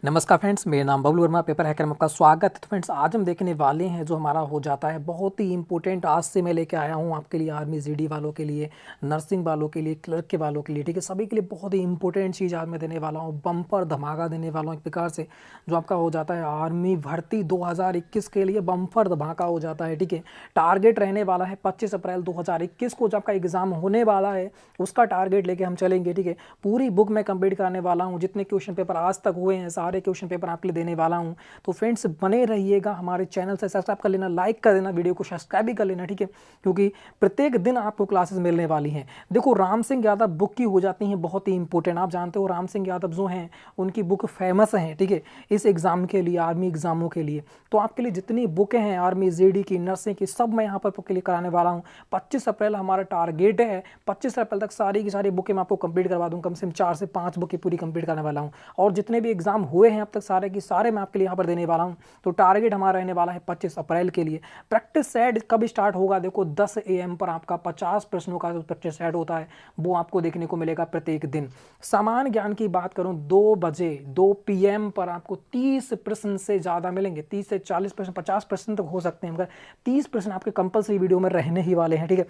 नमस्कार फ्रेंड्स, मेरा नाम बबलू वर्मा, पेपर हैकर में आपका स्वागत है। तो फ्रेंड्स, आज हम देखने वाले हैं जो हमारा हो जाता है बहुत ही इंपॉर्टेंट। आज से मैं लेके आया हूँ आपके लिए आर्मी जीडी वालों के लिए, नर्सिंग वालों के लिए, क्लर्क के वालों के लिए, ठीक है, सभी के लिए बहुत ही इंपॉर्टेंट चीज़ आज मैं देने वाला हूँ। बम्पर धमाका देने वाला हूँ एक प्रकार से, जो आपका हो जाता है आर्मी भर्ती 2021 के लिए बम्पर धमाका हो जाता है। ठीक है, टारगेट रहने वाला है 25 अप्रैल 2021 को जो आपका एग्ज़ाम होने वाला है, उसका टारगेट लेके हम चलेंगे। ठीक है, पूरी बुक मैं कंप्लीट कराने वाला हूँ, जितने क्वेश्चन पेपर आज तक हुए हैं सारे क्वेश्चन पेपर आपके लिए देने वाला हूँ। तो फ्रेंड्स, बने रहिएगा, हमारे चैनल से सब्सक्राइब कर लेना, लाइक कर देना, वीडियो को सब्सक्राइब भी कर लेना। ठीक है, क्योंकि प्रत्येक दिन आपको क्लासेस मिलने वाली हैं। देखो, राम सिंह यादव बुक की हो जाती हैं बहुत ही इंपॉर्टेंट। आप जानते हो राम सिंह यादव जो हैं उनकी बुक फेमस हैं, ठीक है, इस एग्ज़ाम के लिए, आर्मी एग्जामों के लिए। तो आपके लिए जितनी बुकें हैं आर्मी जीडी की, नर्सिंग की, सब मैं यहाँ पर के लिए कराने वाला हूँ। 25 अप्रैल हमारा टारगेट है, 25 अप्रैल तक सारी की सारी बुकें मैं आपको कंप्लीट करवा दूँ। कम से कम 4 से 5 बुकें पूरी कंप्लीट करने वाला हूँ, और जितने भी एग्जाम हुए हैं अब तक सारे की सारे मैं आपके लिए यहाँ पर देने वाला हूँ। तो टारगेट हमारा रहने वाला है 25 अप्रैल के लिए। प्रैक्टिस सेट कब स्टार्ट होगा? देखो, 10 AM पर आपका 50 प्रश्नों का जो प्रैक्टिस सेट होता है वो आपको देखने को मिलेगा प्रत्येक दिन। सामान्य ज्ञान की बात करूँ, 2 बजे 2 PM पर आपको 30 प्रश्न से ज़्यादा मिलेंगे। 30 से 40 प्रश्न, 50 प्रश्न तक हो सकते हैं, मगर 30 प्रश्न आपके कंपलसरी वीडियो में रहने ही वाले हैं। ठीक है,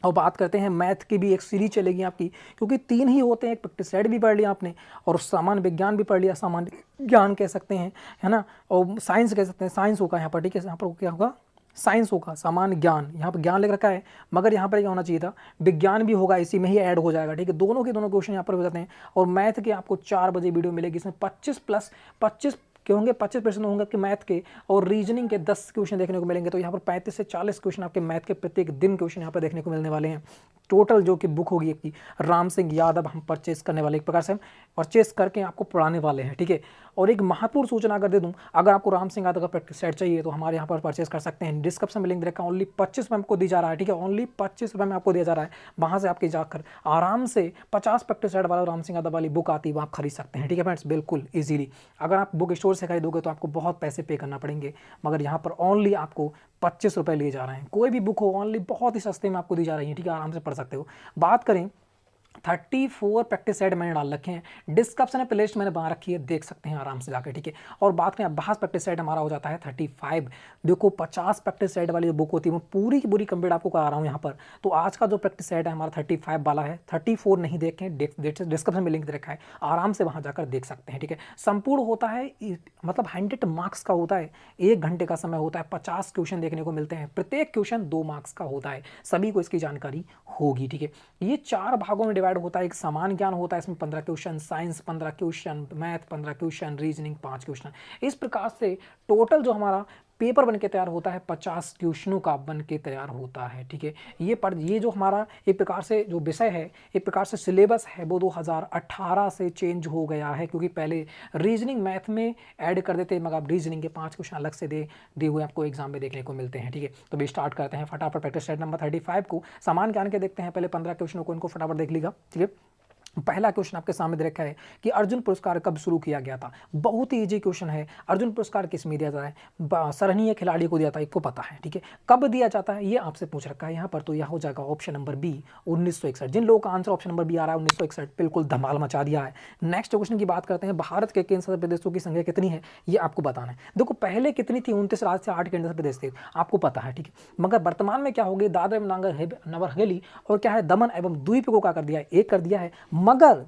और बात करते हैं मैथ की, भी एक सीरीज चलेगी आपकी, क्योंकि 3 ही होते हैं। एक प्रैक्टिस सेट भी पढ़ लिया आपने, और सामान्य विज्ञान भी पढ़ लिया, सामान्य ज्ञान कह सकते हैं, है ना, और साइंस कह सकते हैं। साइंस होगा यहाँ पर, ठीक है, यहाँ पर क्या होगा? साइंस होगा, सामान्य ज्ञान, यहाँ पर ज्ञान लिख रखा है, मगर यहाँ पर क्या होना चाहिए था? विज्ञान भी होगा, इसी में ही ऐड हो जाएगा। ठीक है, दोनों के दोनों क्वेश्चन यहाँ पर हो जाते हैं। और मैथ के आपको 4 बजे वीडियो मिलेगी, इसमें 25 प्लस 25 के होंगे, 25 प्रश्न होंगे आपके मैथ के, और रीजनिंग के 10 क्वेश्चन देखने को मिलेंगे। तो यहाँ पर 35 से 40 क्वेश्चन आपके मैथ के प्रत्येक दिन क्वेश्चन यहाँ पर देखने को मिलने वाले हैं। टोटल जो कि बुक होगी एक की राम सिंह यादव हम परचेस करने वाले, एक प्रकार से हम परचेस करके आपको पढ़ाने वाले हैं। ठीक है, और एक महत्वपूर्ण सूचना अगर दे दूं, अगर आपको राम सिंह यादव का प्रैक्टिस सेट चाहिए तो हमारे यहाँ पर परचेस कर सकते हैं। डिस्क्रिप्शन में लिंक रखा, ओनली 25 में आपको दी जा रहा है। ठीक है, ओनली 25 रुपये में आपको दिया जा रहा है। वहाँ से आपके जाकर आराम से 50 प्रैक्टिस सेट वाला राम सिंह यादव वाली बुक आती है, वो आप खरीद सकते हैं। ठीक है फ्रेंड्स, बिल्कुल ईजिली। अगर आप बुक स्टोर से खरीदोगे तो आपको बहुत पैसे पे करना पड़ेंगे, मगर यहाँ पर ओनली आपको 25 रुपये लिए जा रहे हैं। कोई भी बुक हो ओनली बहुत ही सस्ते में आपको दी जा रही है। ठीक है, आराम से पढ़ सकते हो। बात करें, 34 प्रैक्टिस सेट मैंने डाल रखे हैं, डिस्क्रिप्शन में प्लेलिस्ट मैंने बना रखी है, देख सकते हैं आराम से जाकर। ठीक है, और बात करें बहास प्रैक्टिस सेट हमारा हो जाता है 35। देखो, 50 प्रैक्टिस सेट वाली जो बुक होती है मैं पूरी की पूरी कंप्लीट आपको करा रहा हूँ यहाँ पर। तो आज का जो प्रैक्टिस सेट है हमारा 35 वाला है। 34 नहीं देखें, डिस्क्रिप्शन में लिंक दे रखा है, आराम से वहाँ जाकर देख सकते हैं। ठीक है, संपूर्ण होता है, मतलब 100 मार्क्स का होता है, 1 घंटे का समय होता है, 50 क्वेश्चन देखने को मिलते हैं, प्रत्येक क्वेश्चन 2 मार्क्स का होता है, सभी को इसकी जानकारी होगी। ठीक है, ये 4 भागों में डिवाइड होता है। एक सामान्य ज्ञान होता है, इसमें 15 question, science 15 question, math 15 question, reasoning 5 question. इस प्रकार से टोटल जो हमारा पेपर बन के तैयार होता है 50 क्वेश्चनों का बन के तैयार होता है। ठीक है, ये जो हमारा एक प्रकार से जो विषय है, एक प्रकार से सिलेबस है, वो 2018 से चेंज हो गया है, क्योंकि पहले रीजनिंग मैथ में ऐड कर देते, मगर अब रीजनिंग के 5 क्वेश्चन अलग से दिए हुए आपको एग्जाम में देखने को मिलते हैं। ठीक है, तो भी स्टार्ट करते हैं फटाफट प्रैक्टिस सेट नंबर 35 को। सामान्य ज्ञान के देखते हैं, पहले 15 क्वेश्चनों को, इनको फटाफट देख लीजिएगा। ठीक है, पहला क्वेश्चन आपके सामने दे रखा है कि अर्जुन पुरस्कार कब शुरू किया गया था। बहुत ही इजी क्वेश्चन है। अर्जुन पुरस्कार किस में दिया जाता है? सराहनीय खिलाड़ी को दिया जाता है, आपको पता है। ठीक है, कब दिया जाता है ये आपसे पूछ रखा है यहाँ पर, तो यह हो जाएगा ऑप्शन नंबर बी, 1961। जिन लोगों का आंसर ऑप्शन नंबर बी आ रहा है 1961, बिल्कुल धमाल मचा दिया है। नेक्स्ट क्वेश्चन की बात करते हैं, भारत के केंद्र शासित प्रदेशों की संख्या कितनी है, ये आपको बताना है। देखो, पहले कितनी थी? 29 राज्य से 8 केंद्र शासित प्रदेश थे, आपको पता है। ठीक है, मगर वर्तमान में क्या हो गई? दादरा एवं नगर हवेली और क्या है, दमन एवं द्वीप को क्या कर दिया है? एक कर दिया है। मगर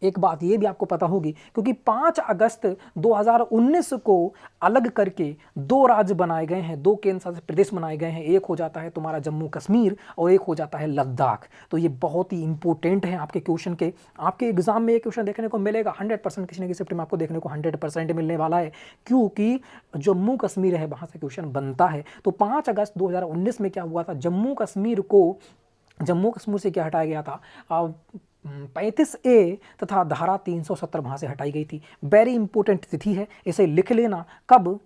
एक बात ये भी आपको पता होगी, क्योंकि 5 अगस्त 2019 को अलग करके 2 राज्य बनाए गए हैं, 2 केंद्र शासित प्रदेश बनाए गए हैं। एक हो जाता है तुम्हारा जम्मू कश्मीर और एक हो जाता है लद्दाख। तो ये बहुत ही इंपॉर्टेंट है आपके क्वेश्चन के, आपके एग्जाम में ये क्वेश्चन देखने को मिलेगा 100%, किसी न किसी शिफ्ट में आपको देखने को 100% मिलने वाला है, क्योंकि जम्मू कश्मीर है वहाँ से क्वेश्चन बनता है। तो 5 अगस्त 2019 में क्या हुआ था? जम्मू कश्मीर से क्या हटाया गया था? 35A तथा धारा 370 वहाँ से हटाई गई थी। वेरी इंपॉर्टेंट तिथि है, इसे लिख लेना। कब?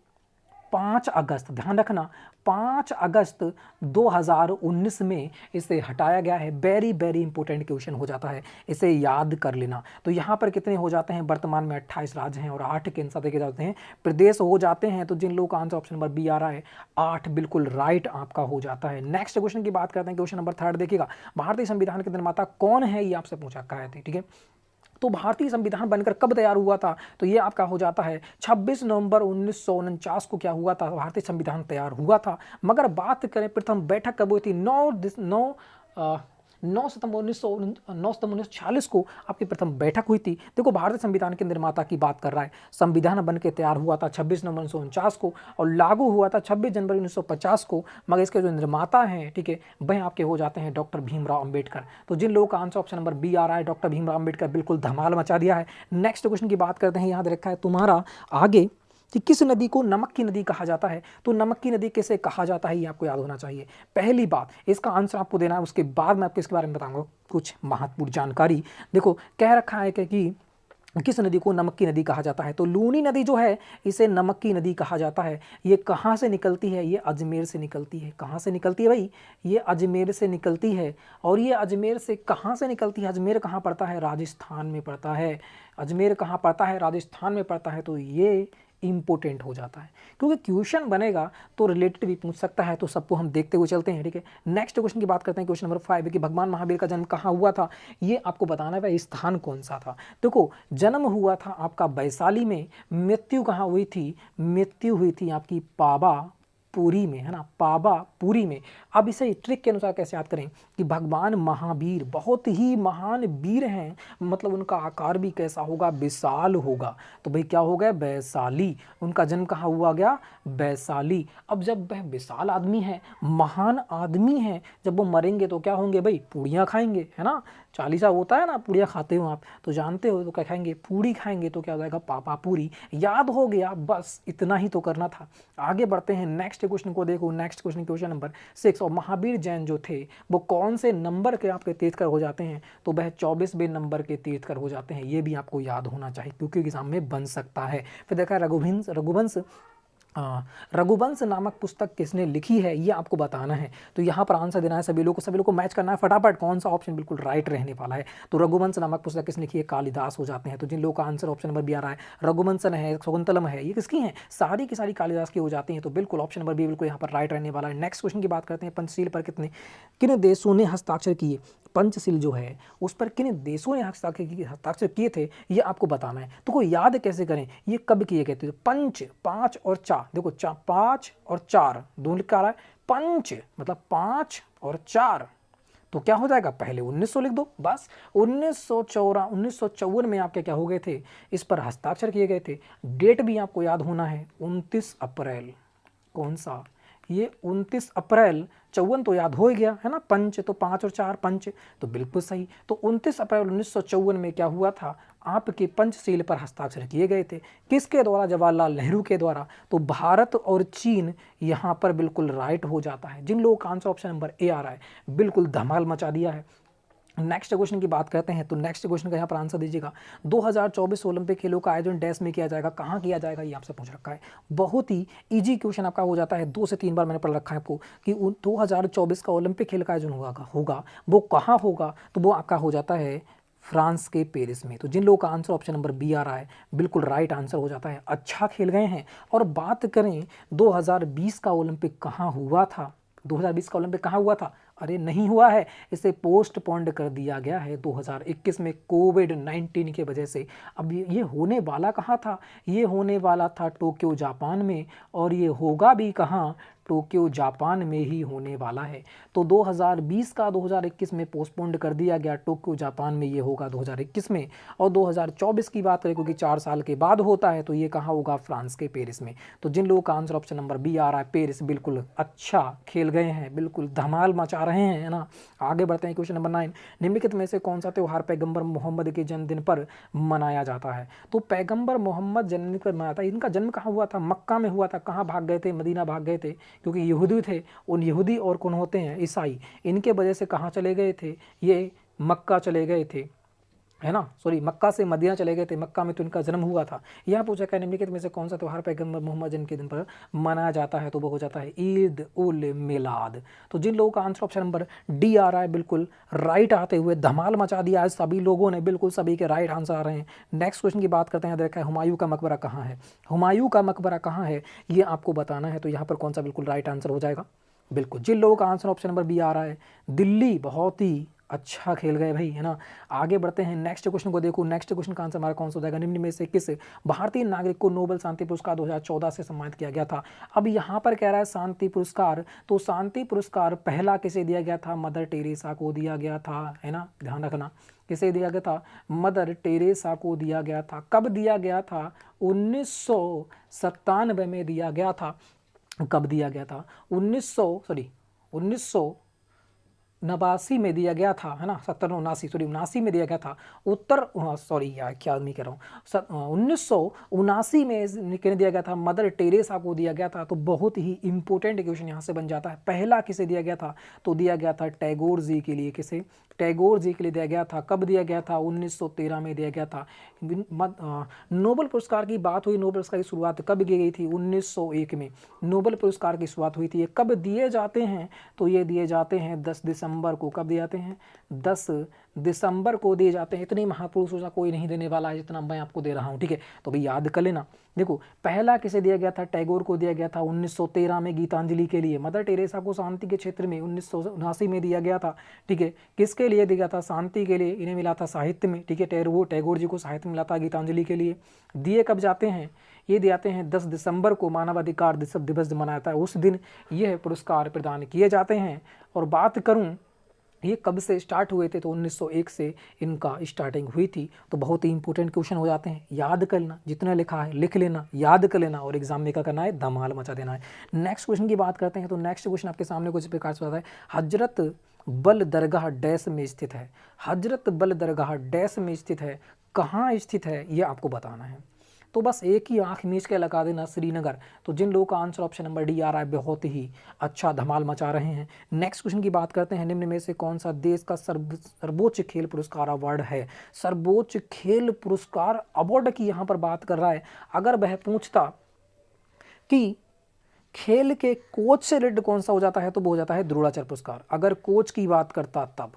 5 अगस्त, ध्यान रखना, 5 अगस्त 2019 में इसे हटाया गया है। वेरी वेरी इंपॉर्टेंट क्वेश्चन हो जाता है, इसे याद कर लेना। तो यहाँ पर कितने हो जाते हैं? वर्तमान में 28 राज्य हैं और 8 केंद्र शासित जाते हैं प्रदेश हो जाते हैं। तो जिन लोगों का आंसर ऑप्शन नंबर बी आ रहा है 8 बिल्कुल राइट आपका हो जाता है। नेक्स्ट क्वेश्चन की बात करते हैं, क्वेश्चन नंबर 3 देखिएगा, भारतीय संविधान के निर्माता कौन है, ये आपसे पूछा रखा है। ठीक है, तो भारतीय संविधान बनकर कब तैयार हुआ था? तो ये आपका हो जाता है 26 नवंबर 1949 को क्या हुआ था? भारतीय संविधान तैयार हुआ था। मगर बात करें प्रथम बैठक कब हुई थी? 9 सितंबर 1946 को आपकी प्रथम बैठक हुई थी। देखो, भारतीय संविधान के निर्माता की बात कर रहा है। संविधान बन के तैयार हुआ था 26 नवंबर 1949 को और लागू हुआ था 26 जनवरी 1950 को। मगर इसके जो निर्माता हैं, ठीक है, वह आपके हो जाते हैं डॉक्टर भीमराव अंबेडकर। तो जिन लोगों का आंसर ऑप्शन नंबर बी आ रहा है, डॉक्टर भीमराव अंबेडकर, बिल्कुल धमाल मचा दिया है। नेक्स्ट क्वेश्चन की बात करते हैं। याद रखा है तुम्हारा आगे कि किस नदी को नमक की नदी कहा जाता है? तो नमक की नदी किसे कहा जाता है, ये आपको याद होना चाहिए। पहली बात, इसका आंसर आपको देना है, उसके बाद मैं आपको इसके बारे में बताऊंगा कुछ महत्वपूर्ण जानकारी। देखो, कह रखा है कि किस नदी को नमक की नदी कहा जाता है? तो लूनी नदी जो है, इसे नमक की नदी कहा जाता है। ये कहाँ से निकलती है? ये अजमेर से निकलती है। कहाँ से निकलती है भाई? ये अजमेर से निकलती है। और ये अजमेर से कहाँ से निकलती है? अजमेर कहाँ पड़ता है? राजस्थान में पड़ता है। अजमेर कहाँ पड़ता है? राजस्थान में पड़ता है। तो ये इंपॉर्टेंट हो जाता है, क्योंकि क्वेश्चन बनेगा तो रिलेटेड भी पूछ सकता है। तो सबको हम देखते हुए चलते हैं, ठीक है। नेक्स्ट क्वेश्चन की बात करते हैं। क्वेश्चन नंबर 5 कि भगवान महावीर का जन्म कहाँ हुआ था? ये आपको बताना है भाई, स्थान कौन सा था। देखो, जन्म हुआ था आपका वैशाली में। मृत्यु कहाँ हुई थी? मृत्यु हुई थी आपकी पावापुरी में, है ना, पावापुरी में। अब इसे ट्रिक के अनुसार कैसे याद करें कि भगवान महावीर बहुत ही महान वीर हैं, मतलब उनका आकार भी कैसा होगा? विशाल होगा। तो भाई क्या हो गया? वैशाली। उनका जन्म कहाँ हुआ गया? वैशाली। अब जब वह विशाल आदमी है, महान आदमी है, जब वो मरेंगे तो क्या होंगे भाई? पूड़ियाँ खाएंगे, है ना। चालीसा होता है ना, पूड़ियाँ खाते हो आप, तो जानते हो तो क्या खाएंगे? पूड़ी खाएंगे। तो क्या हो जाएगा? पापा पूरी। याद हो गया, बस इतना ही तो करना था। आगे बढ़ते हैं, नेक्स्ट क्वेश्चन को देखो। Next question number 6। और महावीर जैन जो थे वो कौन से नंबर के आपके तीर्थकर हो जाते हैं? तो वह 24वें नंबर के तीर्थकर हो जाते हैं। ये भी आपको याद होना चाहिए, क्योंकि एग्जाम में बन सकता है। फिर देखा रघुवंश नामक पुस्तक किसने लिखी है, ये आपको बताना है। तो यहाँ पर आंसर देना है सभी लोग को मैच करना है फटाफट, कौन सा ऑप्शन बिल्कुल राइट रहने वाला है। तो रघुवंश नामक पुस्तक किसने लिखी है? कालिदास हो जाते हैं। तो जिन लोगों का आंसर ऑप्शन नंबर बी आ रहा है, रघुवंशन है, शकुंतलम है, ये किसकी हैं? सारी की सारी कालिदास की हो जाती हैं। तो बिल्कुल ऑप्शन नंबर बी बिल्कुल यहाँ पर राइट रहने वाला है। नेक्स्ट क्वेश्चन की बात करते हैं। पंचशील पर किन देशों ने हस्ताक्षर किए? पंचशील जो है उस पर किन देशों ने हस्ताक्षर किए थे, ये आपको बताना है। तो कोई याद कैसे करें, ये कब किए गए थे? पंच, 5 और 4, देखो 5 और 4 दोनों लिखा रहा है। पंच मतलब 5 और 4, तो क्या हो जाएगा? पहले 1900 लिख दो बस। 1954 में आपके क्या हो गए थे? इस पर हस्ताक्षर किए गए थे। डेट भी आपको याद होना है, 29 अप्रैल। कौन सा? ये 29 अप्रैल। 54 तो याद हो ही गया है ना, पंच तो 5 और 4 पंच, तो बिल्कुल सही। तो 29 अप्रैल 1954 में क्या हुआ था? आपके पंचशील पर हस्ताक्षर किए गए थे। किसके द्वारा? जवाहरलाल नेहरू के द्वारा। तो भारत और चीन यहाँ पर बिल्कुल राइट हो जाता है। जिन लोगों का आंसर ऑप्शन नंबर ए आ रहा है, बिल्कुल धमाल मचा दिया है। नेक्स्ट क्वेश्चन की बात करते हैं। तो नेक्स्ट क्वेश्चन का यहाँ पर आंसर दीजिएगा। 2024 ओलंपिक खेलों का आयोजन डैश में किया जाएगा, कहाँ किया जाएगा, ये आपसे पूछ रखा है। बहुत ही इजी क्वेश्चन आपका हो जाता है, 2 से 3 बार मैंने पढ़ रखा है आपको कि 2024 का ओलंपिक खेल का आयोजन होगा वो कहाँ होगा? तो वो आपका हो जाता है फ्रांस के पेरिस में। तो जिन लोगों का आंसर ऑप्शन नंबर बी आ रहा है, बिल्कुल राइट आंसर हो जाता है। अच्छा खेल गए हैं। और बात करें 2020 का ओलंपिक कहाँ हुआ था? 2020 का ओलंपिक कहाँ हुआ था? अरे नहीं हुआ है, इसे पोस्टपोन्ड कर दिया गया है 2021 में कोविड-19 की वजह से। अब ये होने वाला कहाँ था? ये होने वाला था टोक्यो जापान में, और ये होगा भी कहाँ? टोक्यो जापान में ही होने वाला है। तो 2020 का 2021 में पोस्टपोन्ड कर दिया गया, टोक्यो जापान में ये होगा 2021 में। और 2024 की बात करें, क्योंकि 4 साल के बाद होता है, तो ये कहाँ होगा? फ्रांस के पेरिस में। तो जिन लोगों का आंसर ऑप्शन नंबर बी आ रहा है पेरिस, बिल्कुल अच्छा खेल गए हैं, बिल्कुल धमाल मचा रहे हैं, है ना। आगे बढ़ते हैं। क्वेश्चन नंबर 9, निम्नलिखित में से कौन सा त्यौहार पैगंबर मोहम्मद के जन्मदिन पर मनाया जाता है? तो पैगंबर मोहम्मद जन्मदिन पर मनाता है। इनका जन्म कहाँ हुआ था? मक्का में हुआ था। कहाँ भाग गए थे? मदीना भाग गए थे, क्योंकि यहूदी थे। उन यहूदी और कौन होते हैं? ईसाई। इनके वजह से कहाँ चले गए थे? ये मक्का चले गए थे, है ना, सॉरी, मक्का से मदीना चले गए थे। मक्का में तो इनका जन्म हुआ था। यहाँ पूछा क्या निम्नलिखित में से कौन सा त्यौहार पैगंबर मोहम्मद जन्म के दिन पर मनाया जाता है? तो वो हो जाता है ईद उल मिलाद। तो जिन लोगों का आंसर ऑप्शन नंबर डी आ रहा है, बिल्कुल राइट आते हुए धमाल मचा दिया है सभी लोगों ने, बिल्कुल सभी के राइट आंसर आ रहे हैं। नेक्स्ट क्वेश्चन की बात करते हैं। देखा है हुमायूं का मकबरा कहाँ है? हुमायूं का मकबरा कहाँ है, ये आपको बताना है। तो यहाँ पर कौन सा बिल्कुल राइट आंसर हो जाएगा? बिल्कुल जिन लोगों का आंसर ऑप्शन नंबर बी आ रहा है, दिल्ली, बहुत ही अच्छा खेल गए भाई, है ना। आगे बढ़ते हैं, नेक्स्ट क्वेश्चन को देखो। नेक्स्ट क्वेश्चन का आंसर हमारा कौन सा हो जाएगा, निम्न में से किस भारतीय नागरिक को नोबेल शांति पुरस्कार 2014 से सम्मानित किया गया था। अब यहाँ पर कह रहा है शांति पुरस्कार, तो शांति पुरस्कार पहला किसे दिया गया था, मदर टेरेसा को दिया गया था, है ना, ध्यान रखना। किसे दिया गया था, मदर टेरेसा को दिया गया था। कब दिया गया था, 1997 में दिया गया था। कब दिया गया था, 1989 में दिया गया था, है ना, 79 में दिया गया था। सॉरी यार, क्या आदमी कह रहा हूँ, 1979 में किन्हें दिया गया था, मदर टेरेसा को दिया गया था। तो बहुत ही इंपॉर्टेंट क्वेश्चन यहाँ से बन जाता है। पहला किसे दिया गया था, तो दिया गया था टैगोर जी के लिए। किसे, टैगोर जी के लिए दिया गया था। कब दिया गया था, 1913 में दिया गया था। नोबेल पुरस्कार की बात हुई, नोबेल पुरस्कार की शुरुआत कब की गई थी, 1901 में नोबेल पुरस्कार की शुरुआत हुई थी। ये कब दिए जाते हैं, तो ये दिए जाते हैं 10 दिसंबर को। कब दिए जाते हैं, 10 दिसंबर को दिए जाते हैं। इतनी महापुरुष सूचना कोई नहीं देने वाला है जितना मैं आपको दे रहा हूँ, ठीक है। तो भाई याद कर लेना। देखो पहला किसे दिया गया था, टैगोर को दिया गया था 1913 में गीतांजलि के लिए। मदर टेरेसा को शांति के क्षेत्र में 1979 में दिया गया था, ठीक है। किसके लिए दिया था, शांति के लिए। इन्हें मिला था साहित्य में, ठीक है। टैगोर जी को साहित्य मिला था गीतांजलि के लिए। दिए कब जाते हैं, ये दिए जाते हैं 10 दिसंबर को, मानवाधिकार दिवस मनाता है उस दिन यह पुरस्कार प्रदान किए जाते हैं। और बात करूं ये कब से स्टार्ट हुए थे, तो 1901 से इनका स्टार्टिंग हुई थी। तो बहुत ही इंपॉर्टेंट क्वेश्चन हो जाते हैं, याद कर लेना, जितना लिखा है लिख लेना, याद कर लेना, और एग्जाम में क्या करना है, धमाल मचा देना है। नेक्स्ट क्वेश्चन की बात करते हैं, तो नेक्स्ट क्वेश्चन आपके सामने कुछ प्रकार से आता है, हजरत बल दरगाह डैश में स्थित है। हजरत बल दरगाह डैश में स्थित है, कहाँ स्थित है, ये आपको बताना है। तो बस एक ही आंख मीच के लगा देना, श्रीनगर। तो जिन लोगों का आंसर ऑप्शन नंबर डी आ रहा है, बहुत ही अच्छा धमाल मचा रहे हैं। नेक्स्ट क्वेश्चन की बात करते हैं, निम्न में से कौन सा देश का सर्वोच्च खेल पुरस्कार अवार्ड है। सर्वोच्च खेल पुरस्कार अवार्ड की यहाँ पर बात कर रहा है। अगर वह पूछता कि खेल के कोच से रिलेटेड कौन सा हो जाता है, तो वो हो जाता है द्रोणाचार्य पुरस्कार। अगर कोच की बात करता तब,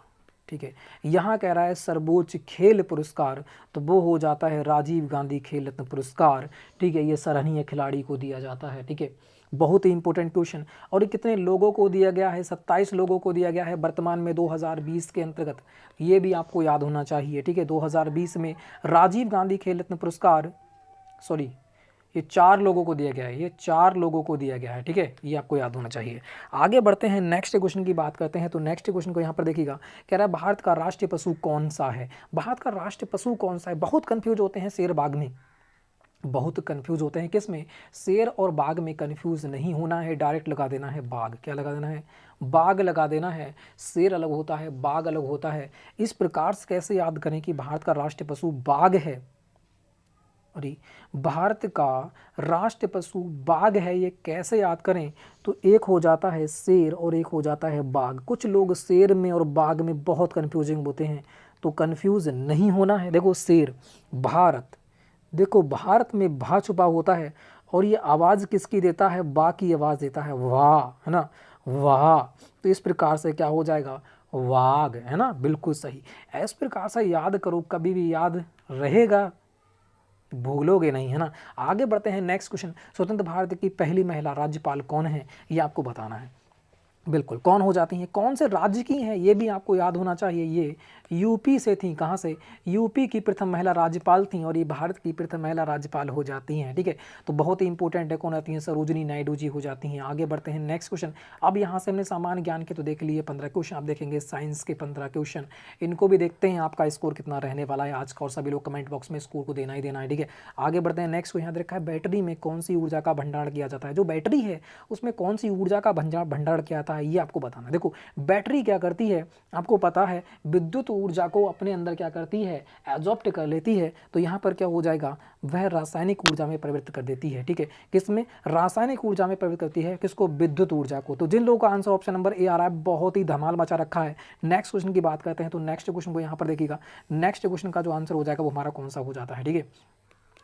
ठीक है। यहाँ कह रहा है सर्वोच्च खेल पुरस्कार, तो वो हो जाता है राजीव गांधी खेल रत्न पुरस्कार, ठीक है। ये सराहनीय खिलाड़ी को दिया जाता है, ठीक है। बहुत ही इंपॉर्टेंट क्वेश्चन। और कितने लोगों को दिया गया है, 27 लोगों को दिया गया है वर्तमान में 2020 के अंतर्गत। ये भी आपको याद होना चाहिए, ठीक है। 2020 में राजीव गांधी खेल रत्न पुरस्कार, सॉरी, ये 4 लोगों को दिया गया है, ये 4 लोगों को दिया गया है, ठीक है। ये आपको याद होना चाहिए। आगे बढ़ते हैं, नेक्स्ट क्वेश्चन की बात करते हैं। तो नेक्स्ट क्वेश्चन को यहाँ पर देखिएगा, कह रहा है भारत का राष्ट्रीय पशु कौन सा है। भारत का राष्ट्रीय पशु कौन सा है, बहुत कंफ्यूज होते हैं शेर बाघ में, बहुत कंफ्यूज होते हैं किस में, शेर और बाघ में कंफ्यूज नहीं होना है, डायरेक्ट लगा देना है बाघ। क्या लगा देना है, बाघ लगा देना है। शेर अलग होता है, बाघ अलग होता है। इस प्रकार से कैसे याद करें कि भारत का राष्ट्रीय पशु बाघ है, अरे भारत का राष्ट्रीय पशु बाघ है, ये कैसे याद करें, तो एक हो जाता है शेर और एक हो जाता है बाघ। कुछ लोग शेर में और बाघ में बहुत कंफ्यूजिंग होते हैं, तो कंफ्यूज नहीं होना है। देखो शेर, भारत, देखो भारत में भा छुपा होता है, और ये आवाज़ किसकी देता है, बा की आवाज़ देता है, वाह, है ना, वाह। तो इस प्रकार से क्या हो जाएगा, वाघ, है ना, बिल्कुल सही। इस प्रकार से याद करो, कभी भी याद रहेगा, भूलोगे नहीं, है ना। आगे बढ़ते हैं, नेक्स्ट क्वेश्चन, स्वतंत्र भारत की पहली महिला राज्यपाल कौन है, ये आपको बताना है। बिल्कुल, कौन हो जाती हैं, कौन से राज्य की हैं, ये भी आपको याद होना चाहिए। ये यूपी से थी, कहाँ से, यूपी की प्रथम महिला राज्यपाल थी, और ये भारत की प्रथम महिला राज्यपाल हो जाती हैं, ठीक है। तो बहुत ही इंपॉर्टेंट है, कौन आती हैं, सरोजिनी नायडू जी हो जाती हैं। आगे बढ़ते हैं, नेक्स्ट क्वेश्चन। अब यहाँ से हमने सामान्य ज्ञान के तो देख लिए 15 क्वेश्चन, आप देखेंगे साइंस के 15 क्वेश्चन। इनको भी देखते हैं आपका स्कोर कितना रहने वाला है आज का, और सभी लोग कमेंट बॉक्स में स्कोर को देना ही देना है, ठीक है। आगे बढ़ते हैं, नेक्स्ट को यहाँ देखा है, बैटरी में कौन सी ऊर्जा का भंडारण किया जाता है। जो बैटरी है उसमें कौन सी ऊर्जा का भंडारण किया जाता है, ये आपको बताना है। देखो बैटरी क्या करती है, आपको पता है, विद्युत ऊर्जा को अपने अंदर क्या करती है, एब्जॉर्ब कर लेती है। तो यहाँ पर क्या हो जाएगा, वह रासायनिक ऊर्जा में परिवर्तित कर देती है, ठीक है। किसमें, रासायनिक ऊर्जा में परिवर्तित करती है, किसको, विद्युत ऊर्जा को। तो जिन लोगों का आंसर ऑप्शन नंबर ए आ रहा है, बहुत ही धमाल मचा रखा है। नेक्स्ट क्वेश्चन की बात करते हैं, तो नेक्स्ट क्वेश्चन को यहाँ पर देखिएगा, नेक्स्ट क्वेश्चन का जो आंसर हो जाएगा वो हमारा कौन सा हो जाता है, ठीक है।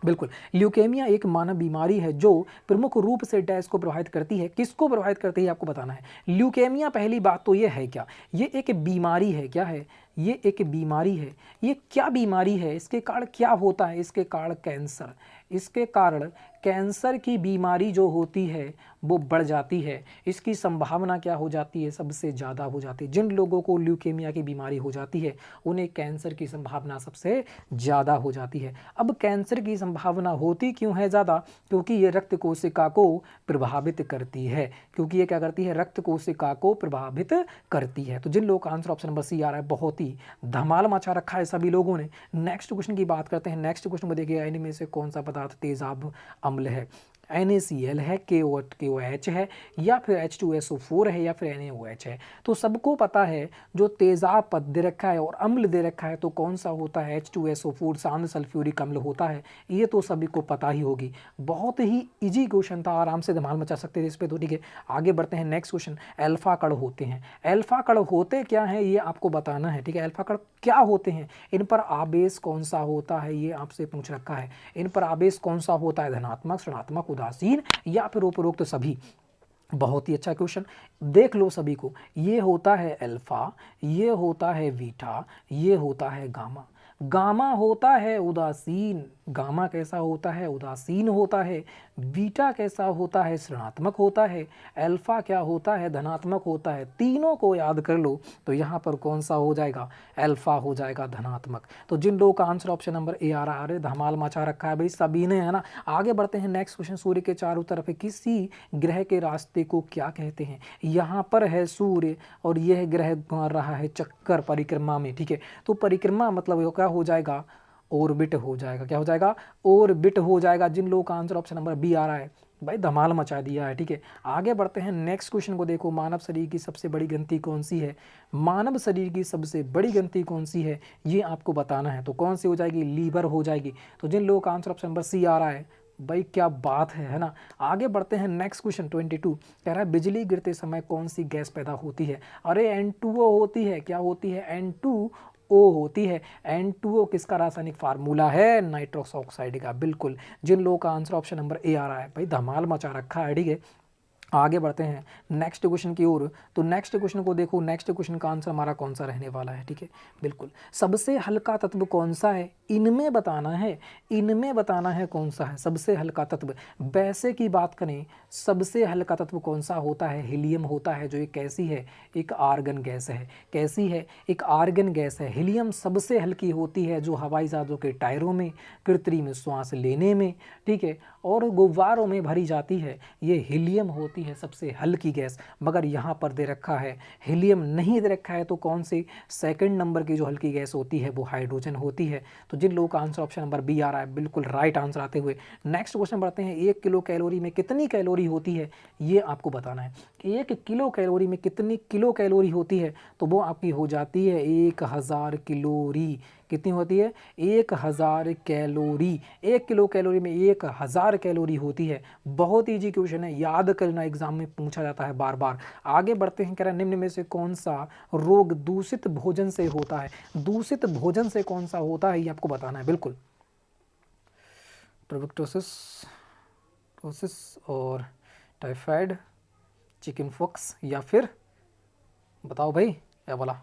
बिल्कुल, ल्यूकेमिया एक मानव बीमारी है जो प्रमुख रूप से डैश को प्रभावित करती है। किसको प्रभावित करती है आपको बताना है। ल्यूकेमिया, पहली बात तो ये है क्या, ये एक बीमारी है, क्या है, ये एक बीमारी है। ये क्या बीमारी है, इसके कारण क्या होता है, इसके कारण कैंसर, इसके कारण कैंसर की बीमारी जो होती है वो बढ़ जाती है। इसकी संभावना क्या हो जाती है, सबसे ज़्यादा हो जाती है। जिन लोगों को ल्यूकेमिया की बीमारी हो जाती है उन्हें कैंसर की संभावना सबसे ज़्यादा हो जाती है। अब कैंसर की संभावना होती क्यों है ज़्यादा, क्योंकि ये रक्त कोशिका को प्रभावित करती है, क्योंकि ये क्या करती है, रक्त कोशिका को प्रभावित करती है। तो जिन लोगों का आंसर ऑप्शन नंबर सी आ रहा है, बहुत ही धमाल मचा रखा है सभी लोगों ने। नेक्स्ट क्वेश्चन की बात करते हैं। नेक्स्ट क्वेश्चन में देखिए, इनमें से कौन सा पदार्थ तेजाब अम्ल है। NaCl है, KOH है, या फिर H2SO4 है, या फिर NaOH है। तो सबको पता है जो तेजाब पद दे रखा है और अम्ल दे रखा है तो कौन सा होता है, H2SO4 शांत सल्फ्यूरिक अम्ल होता है। ये तो सभी को पता ही होगी। बहुत ही इजी क्वेश्चन था, आराम से धमाल मचा सकते थे इस पे। तो ठीक है, आगे बढ़ते हैं। नेक्स्ट क्वेश्चन, अल्फा कण होते हैं। अल्फा कण होते क्या हैं ये आपको बताना है। ठीक है, अल्फा कण क्या होते हैं, इन पर आवेश कौन सा होता है ये आपसे पूछ रखा है। इन पर आवेश कौन सा होता है, धनात्मक, ऋणात्मक, उदासीन, या फिर उपरोक्त सभी। बहुत ही अच्छा क्वेश्चन, देख लो सभी को। ये होता है अल्फा, ये होता है बीटा, ये होता है गामा। गामा होता है उदासीन, गामा कैसा होता है, उदासीन होता है। बीटा कैसा होता है, ऋणात्मक होता है। अल्फा क्या होता है, धनात्मक होता है। तीनों को याद कर लो तो यहाँ पर कौन सा हो जाएगा, अल्फा हो जाएगा, धनात्मक। तो जिन लोगों का आंसर ऑप्शन नंबर ए आ रहा है, धमाल मचा रखा है भाई सभी ने, है ना। आगे बढ़ते हैं। नेक्स्ट क्वेश्चन, सूर्य के चारों तरफ किसी ग्रह के रास्ते को क्या कहते हैं। यहाँ पर है सूर्य और यह ग्रह मार रहा है चक्कर परिक्रमा में। ठीक है, तो परिक्रमा मतलब क्या हो जाएगा, ऑर्बिट हो जाएगा। क्या हो जाएगा, ऑर्बिट हो जाएगा। जिन लोगों का आंसर ऑप्शन नंबर बी आ रहा है भाई धमाल मचा दिया है। ठीक है, आगे बढ़ते हैं। नेक्स्ट क्वेश्चन को देखो, मानव शरीर की सबसे बड़ी ग्रंथि कौन सी है। मानव शरीर की सबसे बड़ी ग्रंथि कौन सी है ये आपको बताना है। तो कौन सी हो जाएगी, लीवर हो जाएगी। तो जिन लोगों का आंसर ऑप्शन नंबर सी आ रहा है भाई क्या बात है ना। आगे बढ़ते हैं। नेक्स्ट क्वेश्चन 22 कह रहा है बिजली गिरते समय कौन सी गैस पैदा होती है। अरे N2O होती है। क्या होती है, N2O होती है। N2O किसका रासायनिक फार्मूला है, नाइट्रस ऑक्साइड का। बिल्कुल, जिन लोगों का आंसर ऑप्शन नंबर ए आ रहा है भाई धमाल मचा रखा है। ठीक है, आगे बढ़ते हैं नेक्स्ट क्वेश्चन की ओर। तो नेक्स्ट क्वेश्चन को देखो, नेक्स्ट क्वेश्चन का आंसर हमारा कौन सा रहने वाला है। ठीक है, बिल्कुल, सबसे हल्का तत्व कौन सा है, इनमें बताना है। इनमें बताना है कौन सा है सबसे हल्का तत्व। वैसे की बात करें, सबसे हल्का तत्व कौन सा होता है, हीलियम होता है, जो एक कैसी है, एक आर्गन गैस है। कैसी है, एक आर्गन गैस है। हीलियम सबसे हल्की होती है, जो हवाई जहाज़ों के टायरों में, कृत्रिम श्वास लेने में, ठीक है, और गुब्बारों में भरी जाती है। ये हीलियम होती है सबसे हल्की गैस। मगर यहाँ पर दे रखा है हीलियम नहीं दे रखा है, तो कौन सी सेकंड नंबर की जो हल्की गैस होती है वो हाइड्रोजन होती है। तो जिन लोगों का आंसर ऑप्शन नंबर बी आ रहा है, बिल्कुल राइट आंसर आते हुए नेक्स्ट क्वेश्चन बढ़ते हैं। 1 किलो कैलोरी में कितनी कैलोरी होती है ये आपको बताना है। 1 किलो कैलोरी में कितनी किलो कैलोरी होती है, तो वो आपकी हो जाती है 1000 कैलोरी। कितनी होती है, 1000 कैलोरी। 1 किलो कैलोरी में 1000 कैलोरी होती है। बहुत ईजी क्वेश्चन है, याद करना, एग्जाम में पूछा जाता है बार बार। आगे बढ़ते हैं। कह रहा है निम्न में से कौन सा रोग दूषित भोजन से होता है। दूषित भोजन से कौन सा होता है ये आपको बताना है। बिल्कुल, ट्यूबरकुलोसिस और टाइफाइड, चिकन पॉक्स, या फिर बताओ भाई क्या बोला।